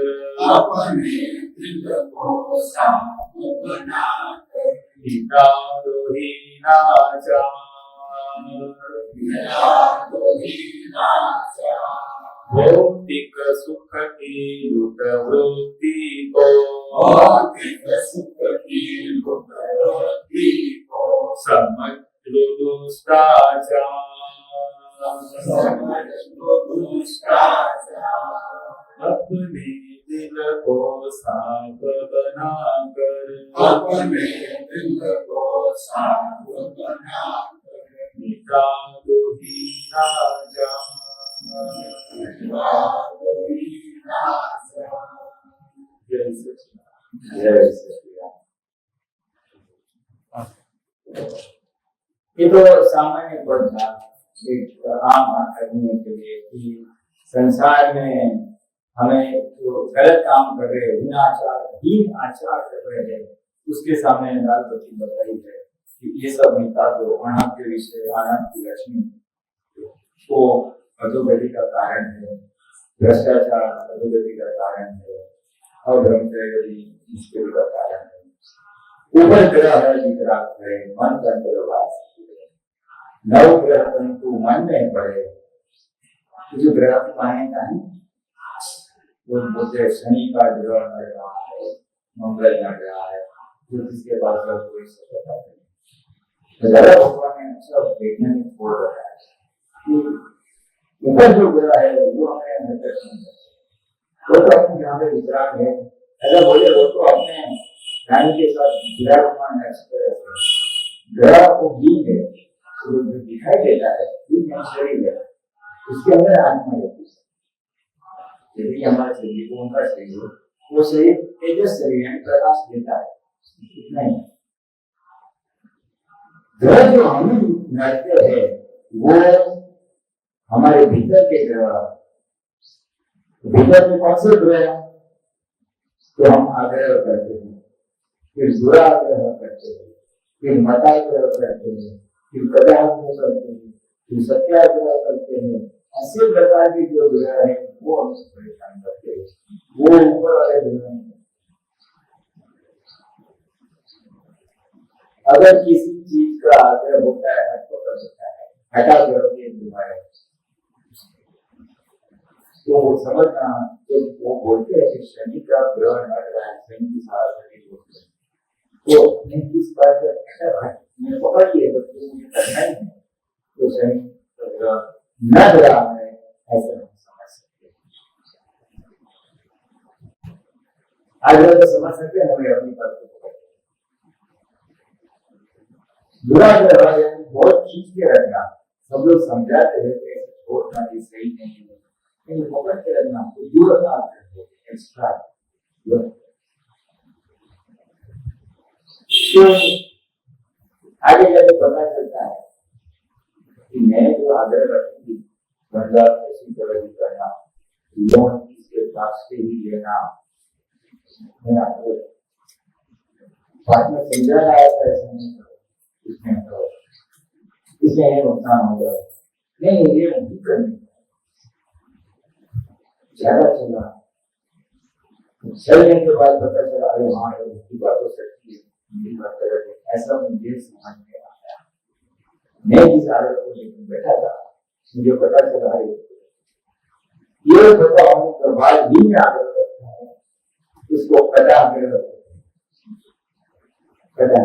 अपने दिल को साफ बनाकर, मिटा दो हीनाचार, मिटा दो हीनाचार, भौतिक सुख की लुट वृत्ति को, भौतिक सुख की लुट वृत्ति को, समझ लो दुष्टाचार, समझ लो दुष्टाचार, अपने दिल को साफ बनाकर, अपने दिल को साफ बनाकर, मिटा दो हीनाचार, मिटा दो हीनाचार। जय सच्चिदानंद। जय सच्चिदानंद। ये तो सामान्य पद था एक आम आदमी के लिए कि संसार में हमें जो गलत काम कर रहे हैं, हीन आचार कर रहे हैं, उसके सामने लाल बत्ती बताई है कि ये सब मिटा दो। अनाथ के विषय, अनाथ की लक्ष्मी को अधोगति का कारण है, भ्रष्टाचार अधोगति का कारण है, और ब्रह्मचर्य मुश्किल का कारण है। ऊपर ग्रह है वितराग है, मन तंत्र वास, नव ग्रह तंतु मन में पड़े, जो ग्रह की मान्यता है वो बोलते शनि का ग्रह लड़ रहा है, मंगल लड़ रहा है, जो जिसके पास कोई सफलता नहीं। दादा भगवान ने सब वैज्ञानिक बोल रहा है कि ऊपर जो ग्रह है वो हमें नजर नहीं आता, वो तो अपने जहाँ पे विश्राम है, ऐसा बोले वो तो अपने ज्ञान के साथ विराजमान है। ग्रह को बीज है, जो दिखाई देता है बीज में शरीर है, उसके अंदर आत्मा रहती है। यदि हमारे शरीर को उनका शरीर, वो शरीर तेजस शरीर है, प्रकाश देता है, इतना ही। ग्रह जो हम नड़ते हैं वो हमारे भीतर के ग्रह, भीतर में कौन से ग्रह तो हम आग्रह करते हैं, फिर बुरा आग्रह करते हैं, फिर मताग्रह करते हैं, फिर कदाग्रह करते हैं, फिर सत्याग्रह करते हैं। ऐसे प्रकार के जो ग्रह है वो हमसे परेशान करते हैं, वो ऊपर वाले ग्रह नहीं। अगर किसी चीज का आग्रह होता है हट कर सकता है, हटा ग्रह के द्वारा, तो वो समझना जब वो बोलते हैं कि शनि का ग्रह हट रहा है, शनि की सारा शनि बोलते हैं, तो अपने किस बात पर हटा है मैं पकड़ लिए तो मुझे करना ही है, तो शनि का ग्रह न रहा है ऐसा हम समझ सकते हैं। आग्रह तो समझ सकते हैं, हमें अपनी बात को पकड़ बुरा ग्रह है बहुत खींच के रखना, सब लोग समझाते हैं कि छोड़ना ये सही नहीं है, लेकिन पकड़ के रखना तो दूर रखना एक्स्ट्रा। आगे जाके पता चलता है कि मैं जो आग्रह रखूंगी बदला ऐसी तरह ही करना, लोन इसके पास से ही लेना, मैं आपको बाद में समझा रहा है ऐसा नहीं करो, इसमें ये नुकसान होगा, नहीं ये नहीं करनी। ज्यादा चला चलने के बाद पता चला अरे हाँ उसकी बात तो सच्ची है, मेरी बात गलत है, ऐसा मुझे समझ में आया। मैं जिस आदत को लेकर बैठा था मुझे पता चला ये पता होने के बाद भी मैं आगे रखता हूँ, इसको कदा आगे कदा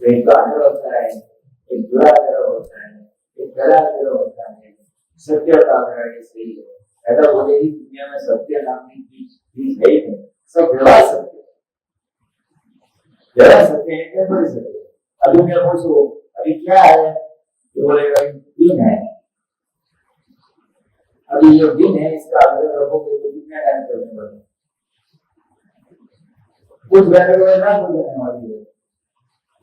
एक आग्रह होता है, एक बुरा आग्रह होता है, एक गला आग्रह होता है, सत्य का आग्रह ये सही है। ऐसा बोले ही दुनिया में सत्य नाम की चीज है ही नहीं, सब व्यवहार सत्य है, व्यवहार सत्य है क्या बड़ी सत्य है। अभी मैं पूछो अभी क्या है तो बोलेगा दिन है, अभी ये दिन है इसका आग्रह रखोगे तो कितना टाइम चलने वाला, कुछ घंटे ना गुजरने वाली है।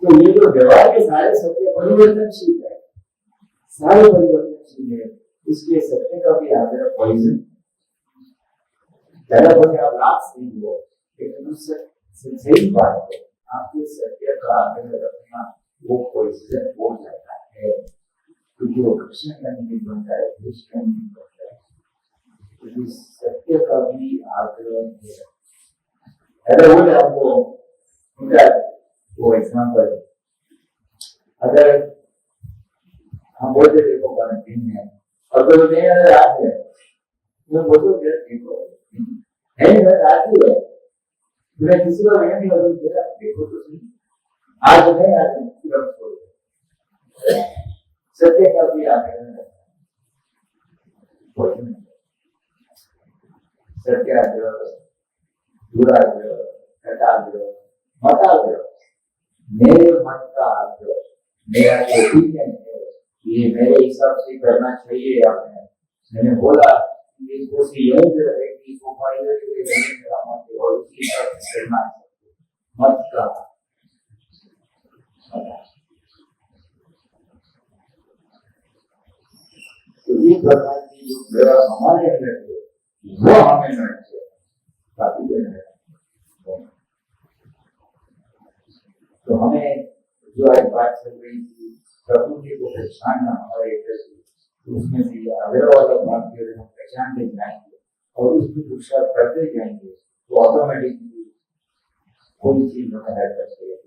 तो ये जो व्यवहार के सारे सत्य परिवर्तनशील है, सारे परिवर्तनशील है, इसलिए सत्य का भी आग्रह पॉइजन ज्यादा बोले आप लाभ सही हो, लेकिन उससे सही बात है आपके सत्य का आग्रह रखना वो पॉइजन हो जाता है, क्योंकि वो कृष्ण का नहीं बनता है, कृष्ण का नहीं बनता है, क्योंकि सत्य का भी आग्रह है। अगर बोले आपको उनका वो एग्जाम्पल, अगर हम बोलते देखो दिन है और तो नहीं अगर रात है तो बोलो देखो है रात ही है, मैं किसी को नहीं बोलूँ देखो तो सही आज नहीं आज सत्य का भी आग्रह, सत्याग्रह, दुराग्रह, कटाग्रह, मताग्रह, मेरे मन का आग्रह, मेरा ओपिनियन है, ये मेरे हिसाब से करना चाहिए। आपने मैंने बोला ये कोशिश यही रहे कि वो मेरा मत है और उसी हिसाब से करना चाहिए, मत का तो ये प्रकार की जो ग्रह हमारे अंदर है वो हमें नड़ते काफी तो हमें जो आज बात चल रही थी प्रभु जी को पहचानना हमारे तो उसमें से अगर वाला भाग जो हम पहचानते जाएंगे और उसकी पुरुषार्थ करते जाएंगे तो ऑटोमेटिकली कोई चीज हमें हट सकती है।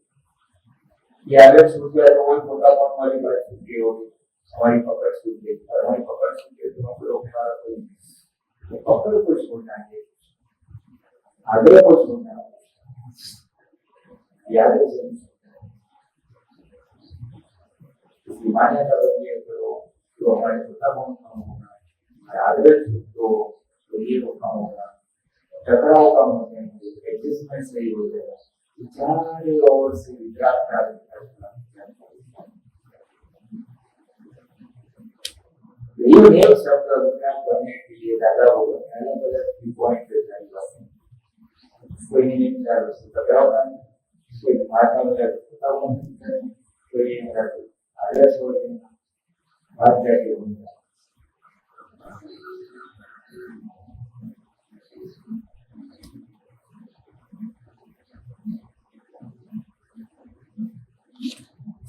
ये अगर छूट गया तो वही मोटा कौन वाली बात छूट गई होगी, हमारी पकड़ छूट गई, और हमारी पकड़ छूट गई तो हम रोकने वाला कोई नहीं। तो पकड़ को छोड़ना है, आग्रह को छोड़ना है, याद है मान्यता बदलिए करो तो हमारे छोटा बहुत कम होगा, आग्रह तो ये वो कम होगा, टकराव कम हो जाएंगे, एडजस्टमेंट सही हो जाएगा, चारों ओर से विचार प्राप्त करना। ये नेम शब्द अभिप्राय करने के लिए दादा होगा अलग अलग पॉइंट पे जारी बातें, कोई नहीं चार वस्तु टकराव करना, कोई भाषा में टकराव करना, कोई आग्रह छोड़ देना, बात जाके होगा।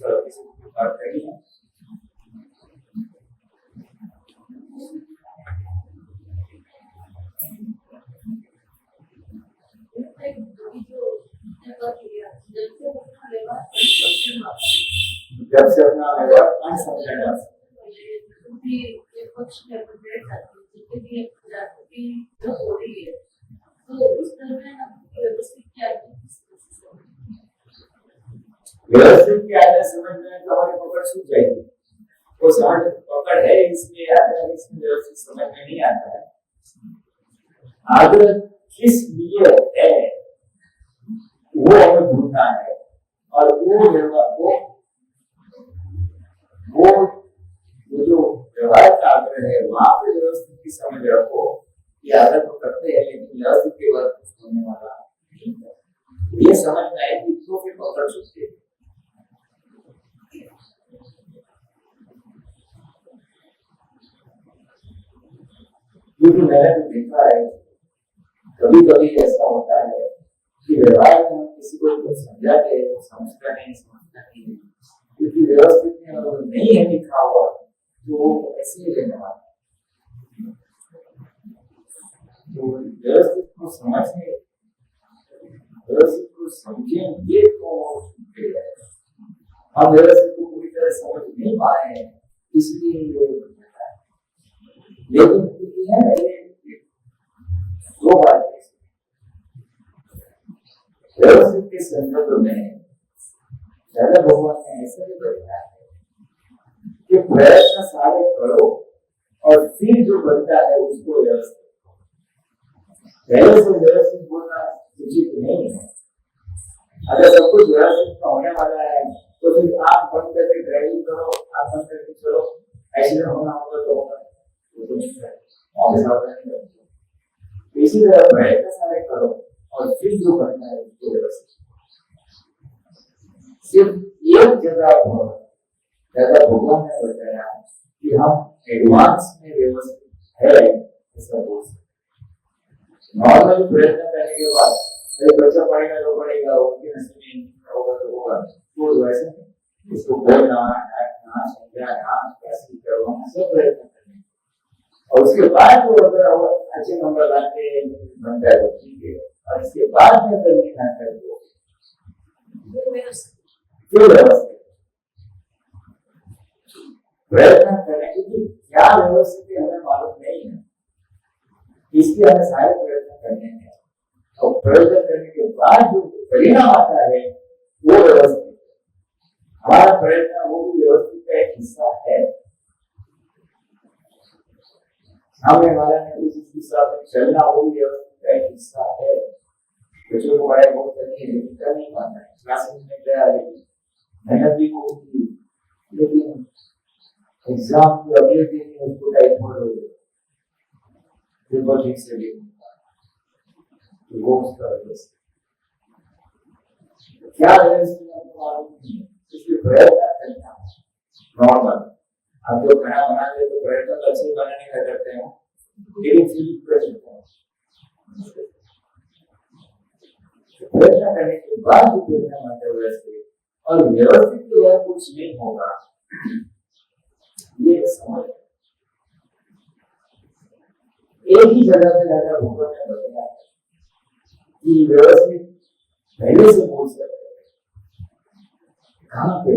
चलो किसी को बात करिए। जब से अपना व्यवहार समझना व्यवस्थित क्या है समझ में तो हमारी पकड़ छूट जाएगी। वो समझ पकड़ है इसलिए आता है, इसमें व्यवस्थित समझ में नहीं आता है। आग्रह किस लिए है वो हमें ढूंढना है, और वो व्यवहार वो जो व्यवहार का आग्रह है वहां पे व्यवस्थित की समझ रखो कि आग्रह तो करते हैं लेकिन व्यवस्थित के बाद कुछ होने वाला नहीं है। ये समझना है कि तो फिर पकड़ सकते हैं। क्योंकि मैंने तो देखा है कभी कभी ऐसा होता है कि व्यवहार में हम किसी को कुछ समझाते हैं वो समझता नहीं क्योंकि व्यवस्थित में अगर नहीं है लिखा हुआ तो वो ऐसे ही रहने वाला है। तो व्यवस्थित को समझने व्यवस्थित को समझेंगे तो हम व्यवस्थित को पूरी तरह समझ नहीं पाए हैं इसलिए ये होता है। लेकिन है दो बात व्यवस्थित के संदर्भ में दादा भगवान ने ऐसा भी बताया है कि प्रयत्न सारे करो और फिर जो बनता है उसको व्यवस्थित पहले से व्यवस्थित होना उचित नहीं है। अगर सब कुछ व्यवस्थित होने वाला है तो फिर आप बंद करके ड्राइविंग करो, आप बंद करके चलो, एक्सीडेंट होना होगा तो होगा, इसी तरह प्रयत्न सारे करो और फिर जो बनता है उसको व्यवस्थित। सिर्फ एक जगह पर दादा भगवान ने बताया कि हम एडवांस में व्यवस्थित है ऐसा बोल सकते। नॉर्मल प्रयत्न करने के बाद अरे बच्चा पढ़ेगा तो पढ़ेगा, उसके नसीब में होगा तो होगा, तो वैसे उसको बोलना, डांटना, समझाना, कैसे करवाना सब प्रयत्न करने और उसके बाद वो अगर अच्छे नंबर लाते बनता है तो ठीक है, और इसके बाद में अगर नहीं लाता है तो व्यवस्थित प्रयत्न करने के लिए क्या व्यवस्थित हमें मालूम नहीं है, इसलिए हमें सारे प्रयत्न करने हैं और प्रयत्न करने के बाद जो परिणाम आता है वो व्यवस्थित है। हमारा प्रयत्न वो भी व्यवस्थित का एक हिस्सा है। सामने वाला ने उस हिस्सा में चलना वो भी व्यवस्थित का एक हिस्सा है। बच्चों को पढ़ाई बहुत करनी है लेकिन कर नहीं पाता है, क्लासेस में गया लेकिन मेहनत भी बहुत की लेकिन एग्जाम के अगले दिन उसको टाइफाइड हो गया, पेपर ठीक से नहीं होता तो वो उसका व्यवस्थित क्या व्यवस्थित आपको मालूम नहीं है, इसलिए प्रयत्न करना नॉर्मल। आप जो खाना बनाते तो प्रयत्न अच्छे बनाने का करते हैं लेकिन फिर प्रयत्न करने के बाद जो परिणाम आता है व्यवस्थित और व्यवस्थित के बाद कुछ नहीं होगा, ये समझ। एक ही जगह पे दादा भगवान ने बताया कि व्यवस्थित पहले से बोल सकते हैं, कहाँ पे?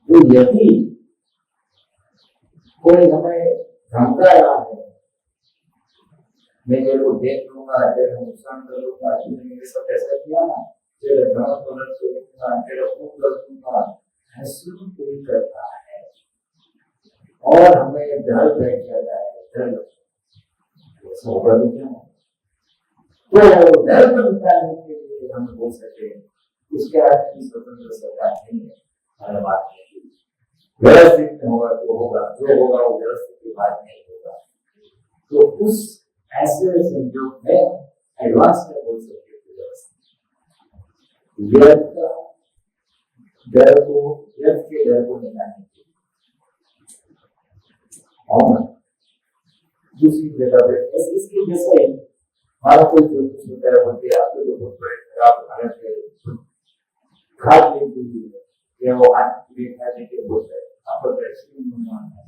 तो यदि कोई हमें धमका रहा है, मैं तेरे को देख लूंगा, तेरा नुकसान कर लूंगा, तूने मेरे साथ ऐसा किया ना, तेरा धर्म पलट कर दूंगा, तेरा खून कर दूंगा, ऐसा कोई करता है और हमें डर बैठ जाता है, डर सोबर क्या है? तो डर को निकालने के लिए हम बोल सकते हैं उसके आगे की स्वतंत्र सरकार नहीं है, हर बात नहीं। व्यवस्थित होगा तो होगा, जो होगा वो व्यवस्थित के बाद नहीं होगा। तो उस ऐसे संयोग में एडवांस में बोल सकते हैं व्यवस्थित डर को, व्यर्थ के डर को निकालने के लिए। और दूसरी जगह पे इसके जैसा ही हमारा कोई जो कुछ होता है बोलते हैं आपके जो बहुत बड़े खराब हालत है, खाद लेके लिए वो हाथ खाने के बोलते हैं आपको वैक्सीन बनवाना है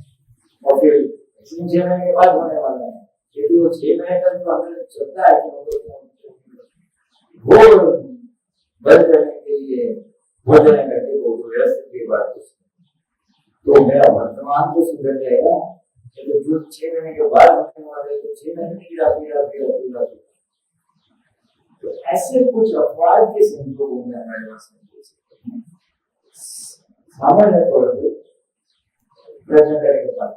और फिर वैक्सीन 6 महीने के बाद होने वाला है, क्योंकि वो 6 महीने तक तो हमें चलता है कि वो बंद करने के लिए भोजन करके वो व्यवस्थित की बात तो मेरा वर्तमान तो सुधर जाएगा, जो 6 महीने के बाद होने वाले तो 6 महीने की तो ऐसे कुछ अपवाद के संजोगों में हमारे पास बोल सकते हैं। सामान्य तौर पर प्रयत्न करने के बाद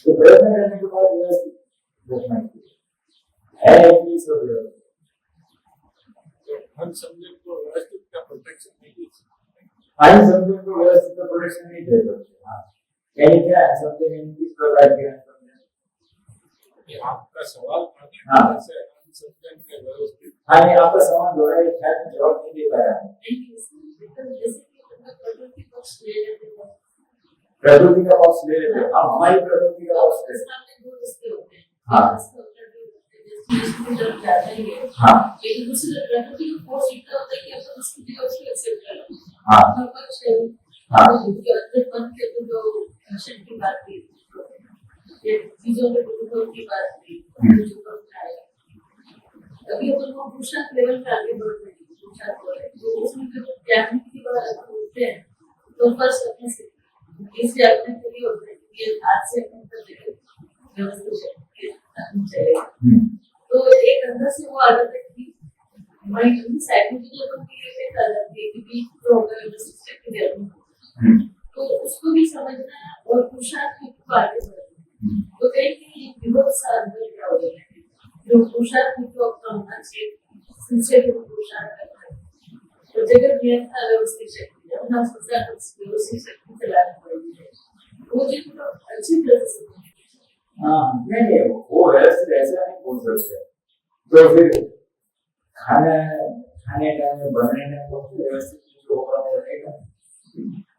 तो प्रयत्न करने के बाद व्यवस्थित रखना है कि सब व्यवस्थित हम समझे को व्यवस्थित का प्रोटेक्शन नहीं दे सकते, हम समझे को व्यवस्थित का प्रोटेक्शन नहीं दे सकते। हाँ यानी क्या है समझे किस प्रकार के ये आपका सवाल हाँ से हम समझे के व्यवस्थित हाँ ये आपका सवाल जो है शायद जवाब नहीं दे पाया। प्रकृति का पक्ष ले लेते हैं, अब हमारी प्रकृति का पक्ष ले हाँ हाँ लेकिन दूसरी प्रकृति को फोर्स इतना होता है कि अपन उसकी जगह उसको एक्सेप्ट कर लो। हाँ हाँ जो अंदर मन के जो एक्शन की बात की, ये चीजों के प्रोटोकॉल की बात की, जो करता है अभी अपन को पुरुषार्थ लेवल पे आगे बढ़ रहे हैं, पुरुषार्थ हो रहे हैं तो उसमें जब त्यागने की बात अपन उठते हैं तो फर्स्ट अपने से इस त्यागने के लिए होता है कि आज से अपन तक व्यवस्थित चलेगा। तो एक अंदर से वो आदत है कि हमारी साइकोलॉजी अपन की एक आदत है कि बीच तो होगा व्यवस्थित के लिए तो उसको भी समझना और पुरुषार्थ को आगे बढ़ना। तो कहीं विरोध सा अंदर क्या हो गया है जो पुरुषार्थ को अपना होना चाहिए, सिंसियर पुरुषार्थ करना है तो जगत नियंत्रण व्यवस्थित शक्ति है अपना व्यवस्थित शक्ति चलानी पड़ेगी, वो जितना अच्छी तरह से हाँ नहीं वो व्यवस्थित ऐसा नहीं बोल सकते। तो फिर खाने टाइम में बनने में तो व्यवस्थित जो होगा वो रहेगा,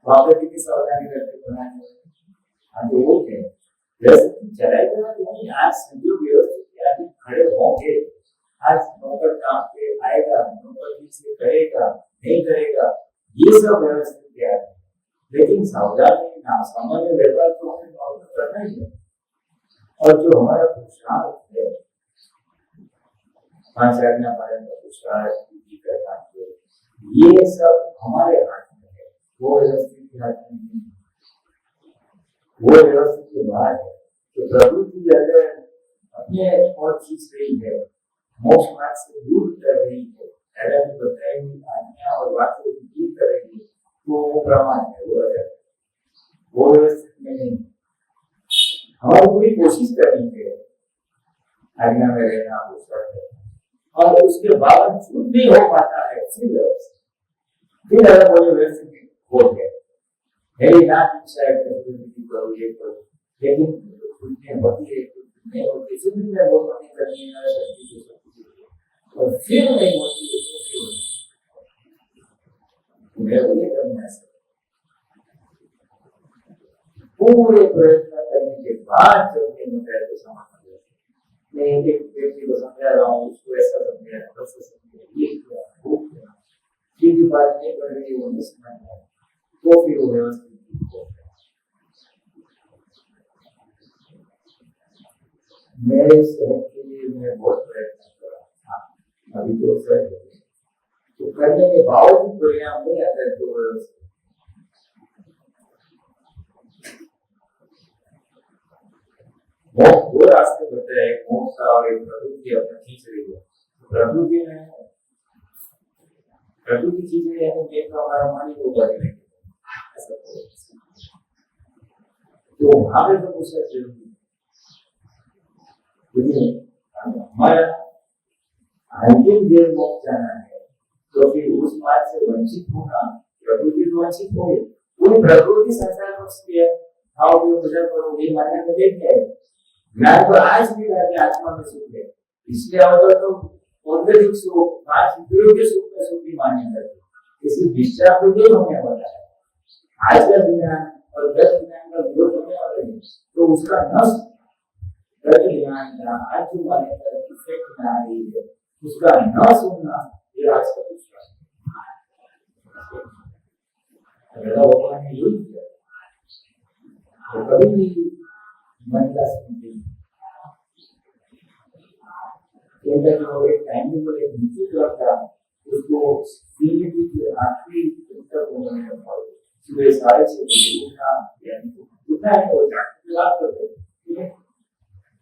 वहाँ पे कितनी सावधानी करके बनाएंगे। हाँ तो वो है व्यवस्थित चलाएगा नहीं, आज संजोग व्यवस्थित आदमी खड़े होंगे, आज नौकर काम पे आएगा, नौकर ठीक से करेगा नहीं करेगा, ये सब व्यवस्थित क्या है। लेकिन सावधानी ना सामान्य व्यवहार तो हमें करना ही है। और जो हमारा पुरुषार्थ है 5 आज्ञा पालन का पुरुषार्थ करना है, ये सब हमारे हाथ में है, वो व्यवस्थित के हाथ में नहीं है, वो व्यवस्थित के बाहर है। तो प्रकृति अगर अपने और खींच रही है, मोक्ष मार्ग से दूर कर रही है, ऐसा बताई हुई आज्ञा और वाक्य दूर कर रही है, तो वो प्रमाण है, वो व्यवस्थित में नहीं। हमारी पूरी कोशिश करनी चाहिए आज्ञा में रहना, और उसके बावजूद नहीं हो पाता है फिर अगर बोले व्यवस्थित हो गया मेरी नाक करो ये करो, लेकिन होती है नहीं होती, फिर भी मैं वो नहीं करनी है और फिर नहीं होती है तो फिर मैं वो ये करना है। पूरे प्रयत्न करने के बाद जब ये मुद्दा को समझ मैं एक व्यक्ति को समझा रहा हूँ, उसको ऐसा समझा वैसा समझा, ये क्या वो क्या ये भी बात नहीं कर रही वो नहीं समझ रहा, तो फिर वो व्यवस्थित हो गया। मेरे सेहत के लिए मैं बहुत प्रयत्न कर रहा था, अभी तो सही हो गया, तो करने के बावजूद परिणाम नहीं आता है तो मोक्ष दो रास्ते होते हैं, एक मोक्ष का और एक प्रकृति अपना खींच रही है। प्रकृति में प्रकृति खींच रही है तो देख का हमारा मन ही होगा नहीं, ऐसा तो वहां पे तो कुछ जरूरी है। हमारा अंतिम देव मोक्ष जाना है तो फिर उस बात से वंचित होना, प्रकृति तो वंचित हो गई, पूरी प्रकृति संसार बख्शती है। आओ जो पूजा करो ये मानने में देख है ज्ञान तो आज भी रहते आत्मा में सुख है, इसलिए अवतर तो औद्योगिक सुख पांच इंद्रियों के सुख में सुख की मान्य करते, किसी विश्राम को नहीं होने वाला है। आज का ज्ञान और 10 ज्ञान का विरोध होने वाला है तो उसका नष्ट ज्ञान का आज जो मान्यता इफेक्ट में आ रही है उसका न सुनना ये आज का विश्वास भगवान ने यही किया। तो कभी भी मन का सुनते जो एक टाइम में एक निश्चित लगता उसको सीमित के आखिरी तक होने में सुबह 6:30 बजे उठना उठना है तो बात करते हैं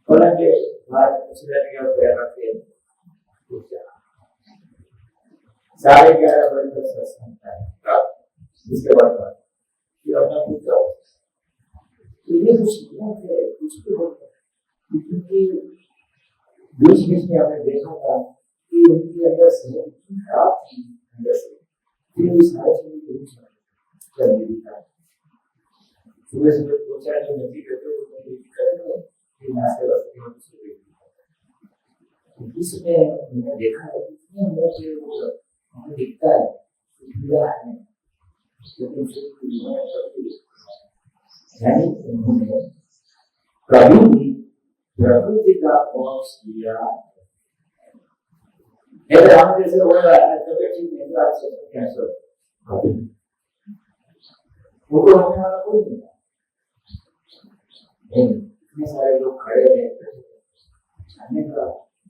और के बाद पिछले के पैर रखे 11:30 बजे तक सत्संग है, इसके बाद फिर अपना कुछ करो तो ये कुछ नहीं है, कुछ भी होता है क्योंकि बीच बीच में हमने देखा था कि उनके अंदर से खराब थी अंदर से फिर उस सारे चीज चल रही था। सुबह सुबह 2-4 जो नदी करते हैं फिर नाश्ते वास्ते इसमें मैंने देखा है कितने मोटे वो हमें दिखता है यानी उन्होंने कभी भी प्रकृति का पक्ष किया हम जैसे हो रहा है तबियत ठीक नहीं तो आज कैंसर वो तो होने वाला कोई नहीं। इतने सारे लोग खड़े हैं जाने का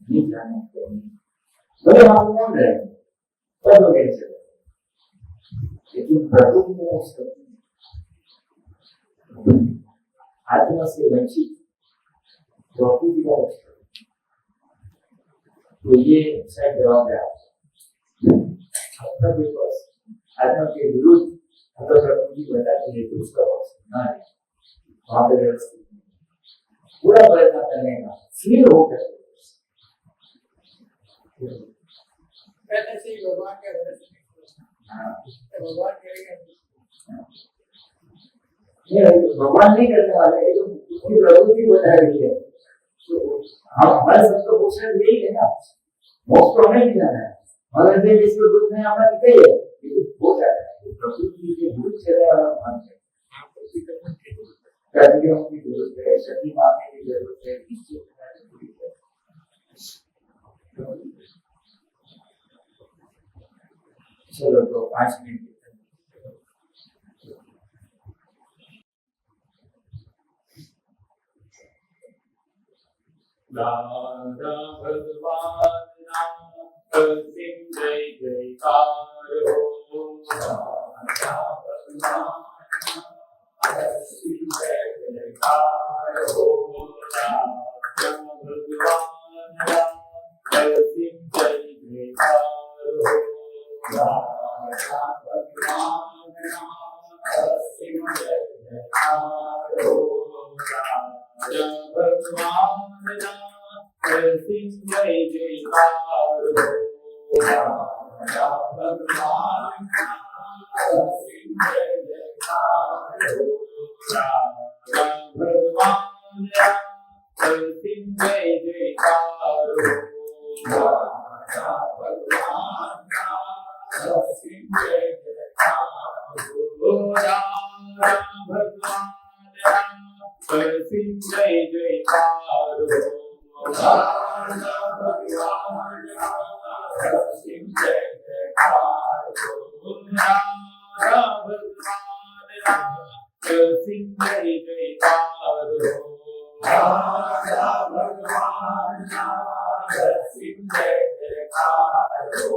नहीं जाने भले हम कौन रहे सब लोग ऐसे लेकिन प्रकृति में आत्मा से वंचित प्रकृति का तो ये शायद जवाब है आपका कोई बस आत्मा के विरुद्ध अगर प्रकृति बताती है तो उसका पक्ष ना है वहां पर व्यवस्थित पूरा प्रयत्न करने का फिर हो गया पहले से ही भगवान के भगवान भगवान नहीं करने वाले जो उसकी प्रकृति बता रही है हम हमारे सबको पूछना यही है ना मोक्ष तो हमें भी जाना है मगर देख इसको दुख नहीं हमारा दिखे है लेकिन हो जाता है प्रकृति के दुख चलने वाला मान है कर्मियों की जरूरत है शक्ति मांगने की जरूरत है चलो तो 5 मिनट दादा भगवान नाम सिंह जय जयकार हो दादा भगवान सिंह जय जयकार हो दादा भगवान सिंह जय जयकार हो दादा भगवान सिंह जय जयकार हो दादा भगवान सिंह जय जयकार हो राजा भगवान सिंह जय जयकार हो राजा भगवान सिंह जय जयकार हो राजा भगवान सिंह जय जयकार हो राजा भगवान सिंह जय जयकार हो राजा भगवान सिंह जय जयकार हो राजा भगवान सिंह जय जयकार हो राजा भगवान सिंह जय जयकार हो